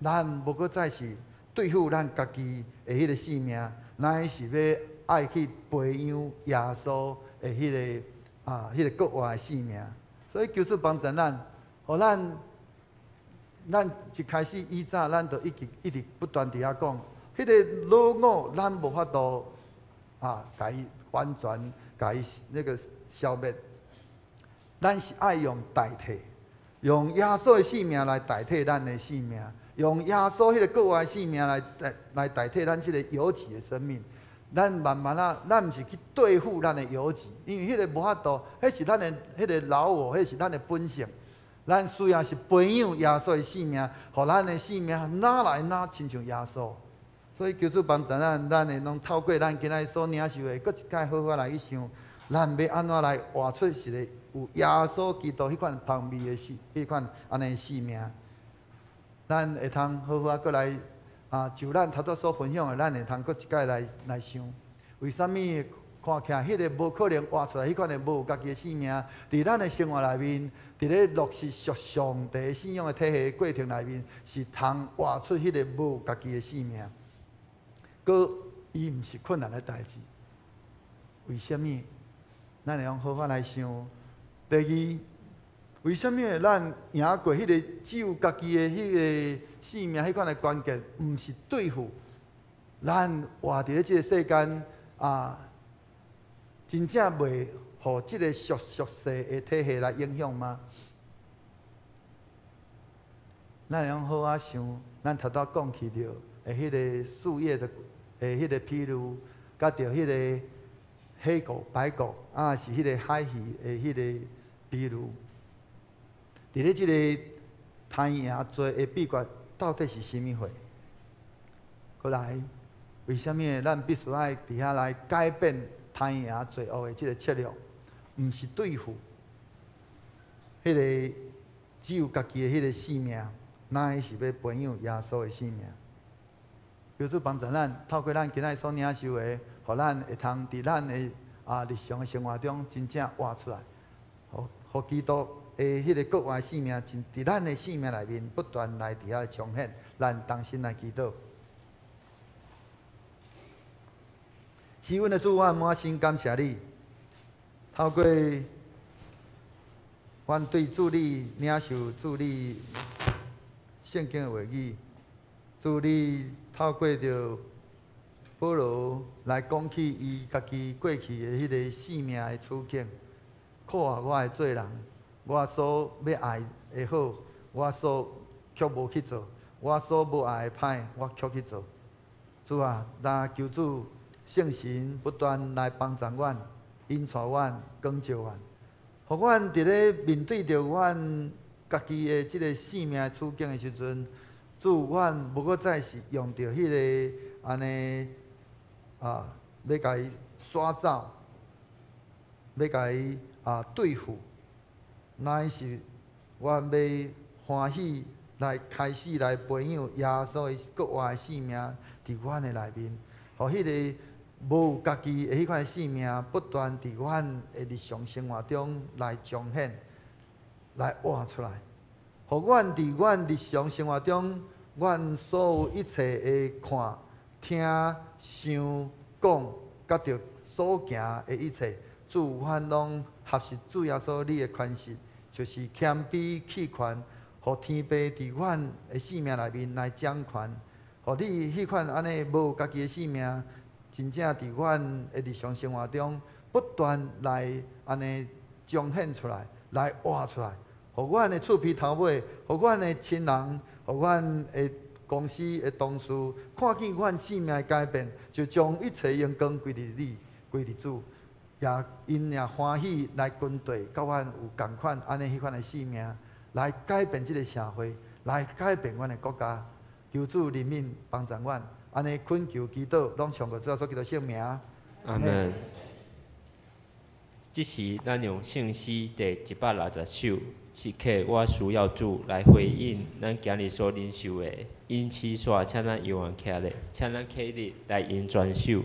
咱无搁再是对付咱家己的迄个性命，咱是要爱去培养耶稣的迄个迄个国外的性命。所以求主帮助咱，互咱一开始以早，咱就一直不断伫遐讲，迄个老我咱无法度甲伊完全甲伊那个消灭，咱是爱用代替，用耶稣的性命来代替咱的性命，用耶稣迄个国外性命来代替咱即个有己的生命。咱慢慢咱毋是去对付咱的有己，因为迄个无法度，迄是咱的迄个老我，迄是咱的本性。咱需要是培养耶稣的性命，互咱的性命拿来拿亲像耶稣。所以求主帮助咱会拢透过咱今仔所领受的，搁一摆好好来去想，咱要安怎来活出一个有耶稣基督迄款芳味的迄款安尼性命。咱会通好好搁来就咱头拄所分享的，咱会通搁一摆来想，为什么？看起来，迄个无可能活出来，迄款的无有家己的性命，伫咱的生活内面，伫咧落实属上帝信仰的体系过程内面，是通活出迄个无有家己的性命。搁伊毋是困难的代志，为什么？咱会用好好来想。第二，为什么咱赢过迄个只有家己的迄个性命迄款的关键，毋是对付咱活伫咧即个世间真正袂互即个俗世的体系来影响吗？咱用好啊想，咱头拄讲起着诶，迄个树叶的诶，迄个譬如，甲着迄个黑狗、白狗，啊是迄个海鱼诶，迄个譬如，伫咧即个太阳做诶秘诀到底是啥物货？过来，为虾米咱必须爱伫遐来改变太阳罪恶诶即个策略？毋是对付迄个只有家己诶迄个性命，哪会是要培养耶稣诶性命？求主帮助咱，透过咱今仔所领受诶，互咱会通伫咱诶日常诶生活中真正活出来，互基督诶迄个国外性命，伫咱诶性命内面不断来伫遐彰显，咱当心来祈祷。是阮的主，我满心感谢你，透过阮对主你领受主你圣经的话语，主你透过着保罗来讲起伊家己过去的迄个性命的处境，苦啊！我会做人，我所要爱的好，我所却无去做；我所无爱的歹，我却去做。主啊，但求主圣神不断来帮助阮、引带阮、光照阮，互阮伫咧面对着阮家己的即个性命处境的时阵，主，阮无搁再是用着迄个安尼要甲伊刷走，要甲伊对付，乃是阮要欢喜来开始来培养耶稣的国外的性命伫阮的内面，互迄个无有家己的迄款性命不断伫阮的日常生活中来彰显、来活出来，互阮伫阮日常生活中，阮所有一切的看、听、想、讲，甲着所行的一切，主，阮拢合实主耶稣你的权势，就是谦卑弃权，互天父伫阮的性命内面来掌权，互你迄款安尼无家己的性命，真正伫阮的日常生活中不断来安尼彰显出来，来活出来，互阮的厝边头尾，互阮的亲人，互阮的公司的同事，看见阮性命的改变，就将一切阳光归伫你，归伫主，也因也欢喜来军队，甲阮有共款安尼迄款的性命，来改变即个社会，来改变阮的国家。求主怜悯帮助阮，安尼恳求祈祷，拢唱过主耶稣基督圣名。阿门。这是咱用圣诗第160首，此刻我需要主来回应咱今日所领受的。因此说，请咱勇敢起来，请咱起立来引转首。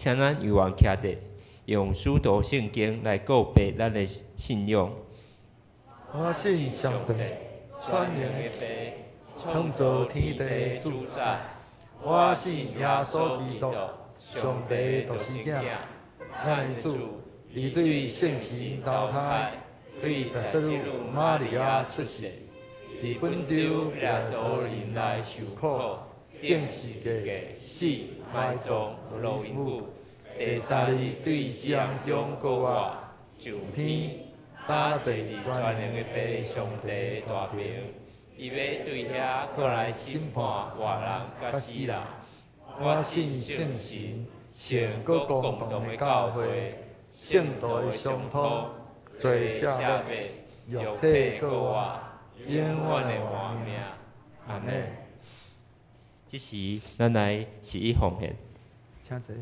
请咱有缘徛伫，用书读圣经来告白咱的信仰。我信上帝，全能的父，创造天地主宰。我信耶稣基督，上帝就是囝，咱的主，伊对圣神投胎，对十世女玛利亚出世，伫本州掠到人来受苦，顶世界死埋葬落阴府，第三日对死人中告活，上天打坐伫全能的父上帝大名。伊要对遐过来审判活人甲死人。我信圣神，圣国共同的教会，圣道的相通，罪赦免，肉体过活，永远的活命。阿门。即时，咱来是以奉献。请坐。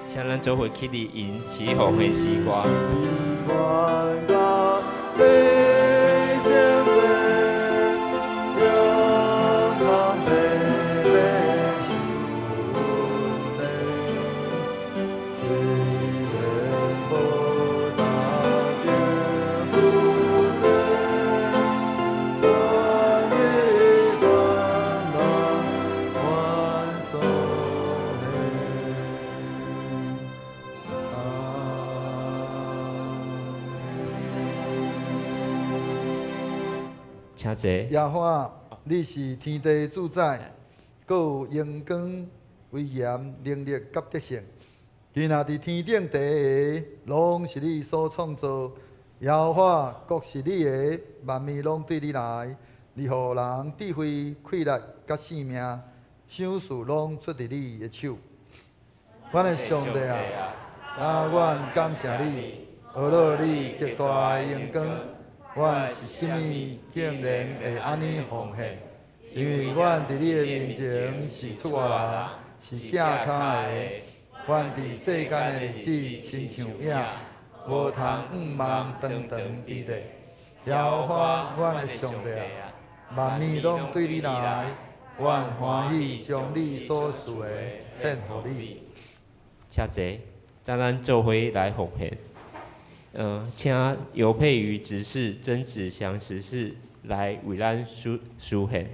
请咱做伙起立，因是奉献诗歌。请坐。耶和华，你是天地主宰，阁有荣光、威严、能力甲德性。今仔伫天顶第一个，拢是你所创造。耶和华，国是你的，万物拢对你来。你予人智慧、气力甲性命，想事拢出伫你的手。阮的上帝啊，阮感谢你，学了你极大的荣光。阮是甚物竟然会安尼奉献？因为阮伫你的面前是出外人，是寄脚的。阮伫世间的日子，亲像影，无通望长长伫地。耶和华，阮的上帝啊，万物拢对你来，阮欢喜将你所赐的献互你。请坐，当咱做伙来奉献。请尤佩瑜执事、曾子祥执事来为咱书献。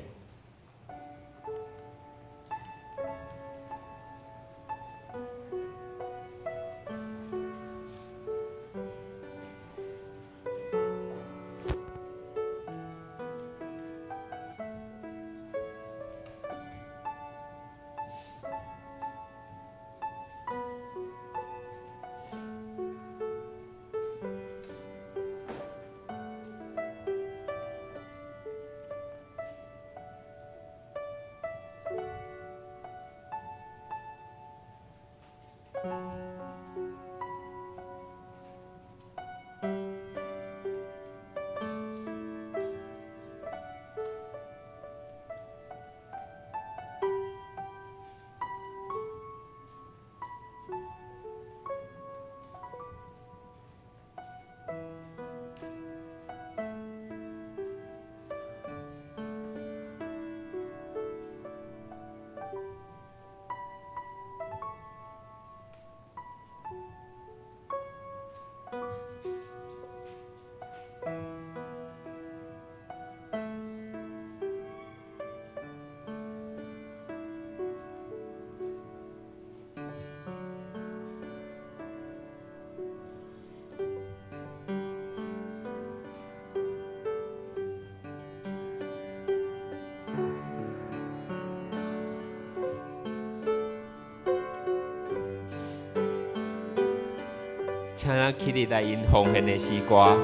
请咱起立来因奉献的诗歌。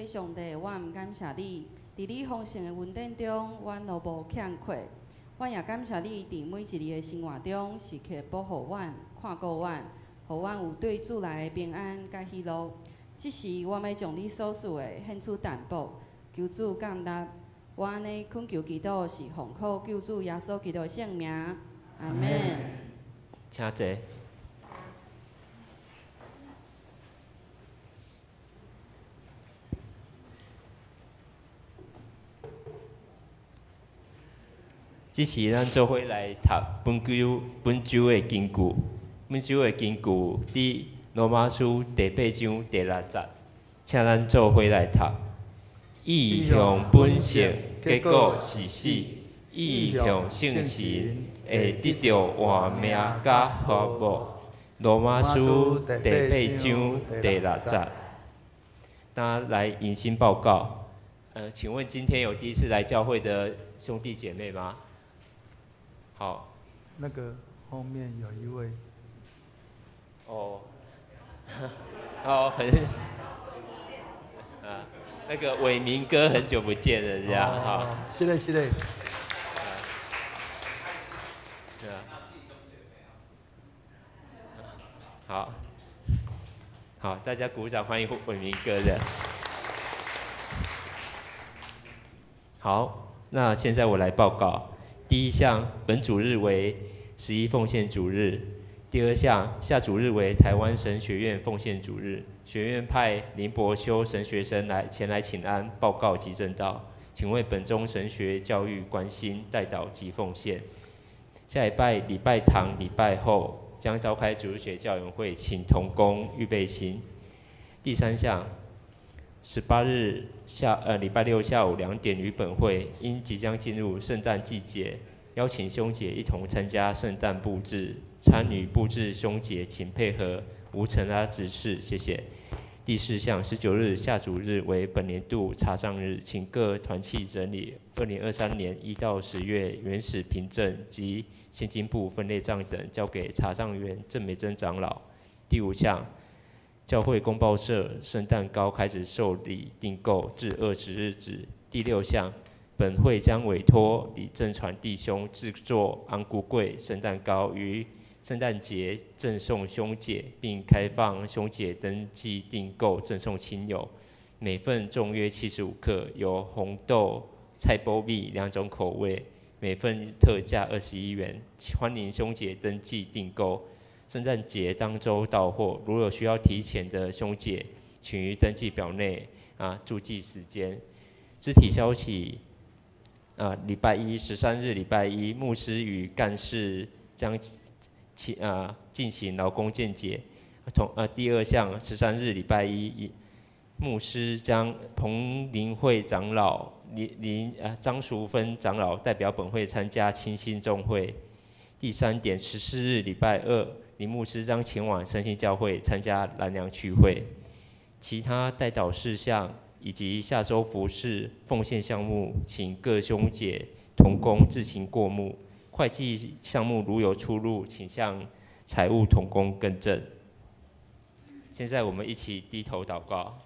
上帝，阮感谢你，伫你丰盛的恩典中，阮都无欠缺。阮也感谢你，伫每一日的生活中，时刻保护阮、看顾阮，互阮有对主来的平安甲喜乐。即时，阮要将你所赐的献出担保，求主降答。我安尼恳求祈祷，是奉靠救主耶稣基督的圣名，阿门。请坐。即是咱做伙来读本周的经句。本周的经句伫罗马书第8章第6节，请咱做伙来读。意向本性，结果是死；意向圣神，会得到活命甲福报。罗马书第8章第6节。大家来迎新报告。请问今天有第一次来教会的兄弟姐妹吗？好，那个后面有一位。哦，哦，那个伟明哥很久不见了，这样哈。是的，是的。是啊。好，好，大家鼓掌欢迎伟明哥的。好，那现在我来报告。第一项，本主日为11奉献主日。第二项，下主日为台湾神学院奉献主日。学院派林伯修神学生前来请安、报告及证道，请为本宗神学教育关心、代祷及奉献。下礼拜堂礼拜后将召开主日学教员会，请同工预备心。第三项，18日礼拜六下午2点于本会，因即将进入圣诞季节，邀请兄姐一同参加圣诞布置，参与布置兄姐请配合吴成拉执事，谢谢。第4项，19日下主日为本年度查账日，请各团契整理2023年1到10月原始凭证及现金部分类账等，交给查账员郑美珍长老。第5项，教会公报社圣诞糕开始受理订购至20日止。第6项，本会将委托李正传弟兄制作安菇粿圣诞糕，于圣诞节赠送兄姐，并开放兄姐登记订购赠送亲友。每份重约75克，有红豆、菜包米2种口味，每份特价21元，欢迎兄姐登记订购。圣诞节当周到货，如有需要提前的兄姐，请于登记表内注记时间。肢体消息，礼拜一13日礼拜一，牧师与干事将进行劳工健检。第2项13日礼拜一，牧师将彭林会长老张淑芬长老代表本会参加清心众会。第3点14日礼拜二，林牧师将前往圣心教会参加蓝娘聚会。其他代祷事项以及下周服事奉献项目，请各兄姐同工自行过目。会计项目如有出入，请向财务同工更正。现在我们一起低头祷告。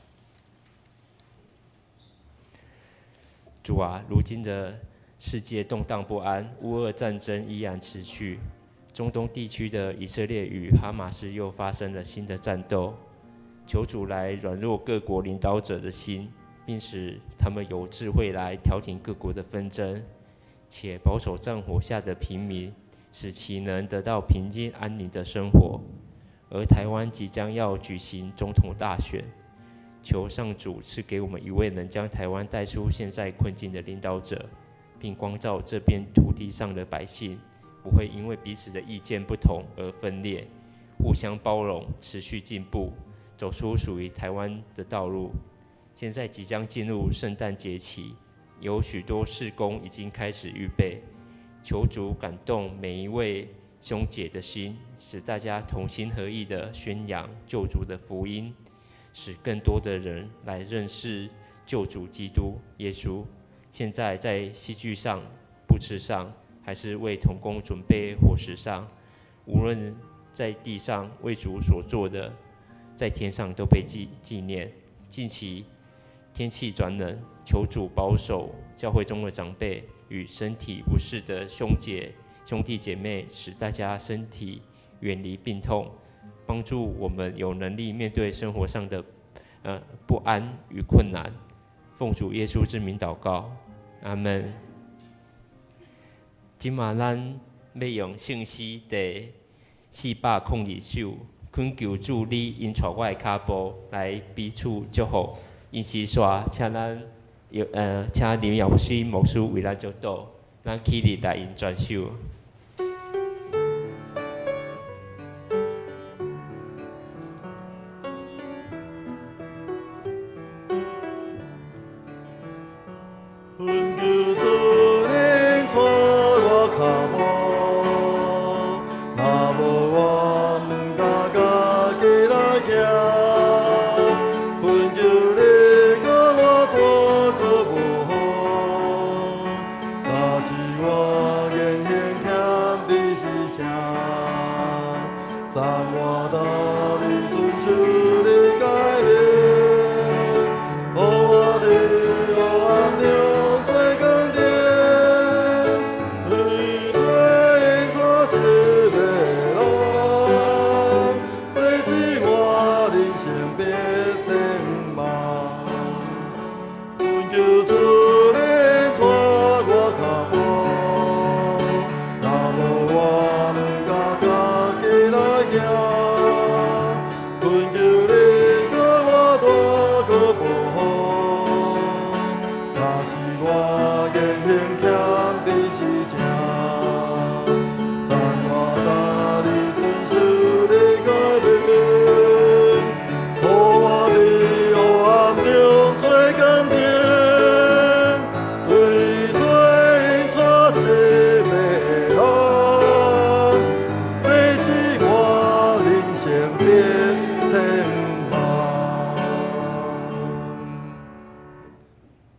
主啊，如今的世界动荡不安，乌俄战争依然持续，中东地区的以色列与哈马斯又发生了新的战斗。求主来软弱各国领导者的心，并使他们有智慧来调停各国的纷争，且保守战火下的平民，使其能得到平静安宁的生活。而台湾即将要举行总统大选，求上主赐给我们一位能将台湾带出现在困境的领导者，并光照这片土地上的百姓，不会因为彼此的意见不同而分裂，互相包容，持续进步，走出属于台湾的道路。现在即将进入圣诞节期，有许多事工已经开始预备，求主感动每一位兄姐的心，使大家同心合意地宣扬救主的福音，使更多的人来认识救主基督耶稣。现在在戏剧上、布置上，还是为同工准备伙食上，无论在地上为主所做的，在天上都被纪念。近期天气转冷，求主保守教会中的长辈与身体不适的兄弟姐妹，使大家身体远离病痛，帮助我们有能力面对生活上的不安与困难。奉主耶稣之名祷告，阿们。今嘛咱要用圣诗第402首，恳求主你引带我的脚步，来彼此祝福。因是说，请咱请林耀水牧师为咱祝祷，咱起立来因转首。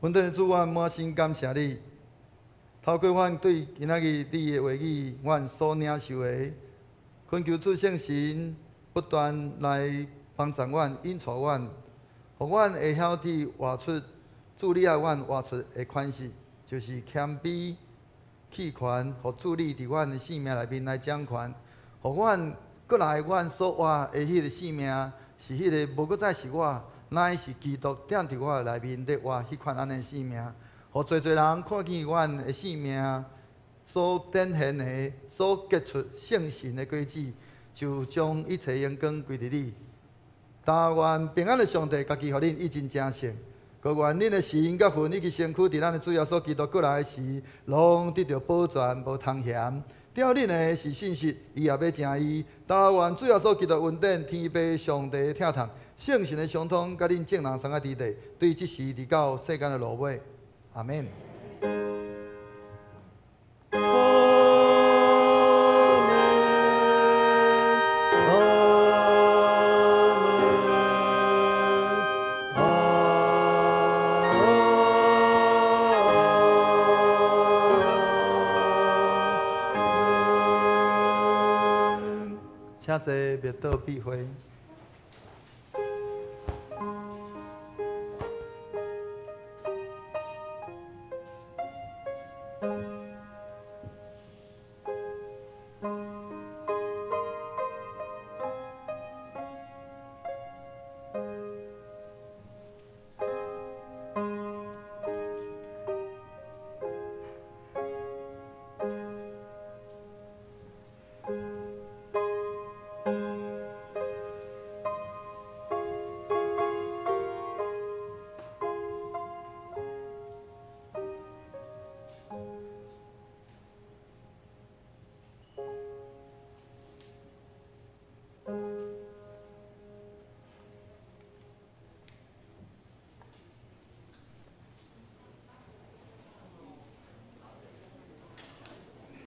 阮对主，阮满心感谢你。透过阮对今仔日你的话语，阮所领受的，恳求主圣神不断来帮助阮、引带阮，互阮会晓得活出主你爱阮活出的款式，就是谦卑、弃权，互主你伫阮的生命内面来掌权，互阮过来阮所活的迄个生命，是迄个无搁再是我。乃是基督踮伫我内面咧活迄款安尼生命，互侪人看见阮的生命所展现的、所结出圣神的果子，就将一切荣光归伫你。但愿平安的上帝家己互恁一真正胜，各愿恁的心甲魂以及身躯伫咱的主耶稣基督过来时，拢得到保全无通嫌。吊恁的是信息，伊也要正义。但愿主耶稣基督恩典、天父上帝的疼痛。圣神的相通，甲恁众人同在伫地，对即时直到世间的落尾，阿免。请坐，灭道必会。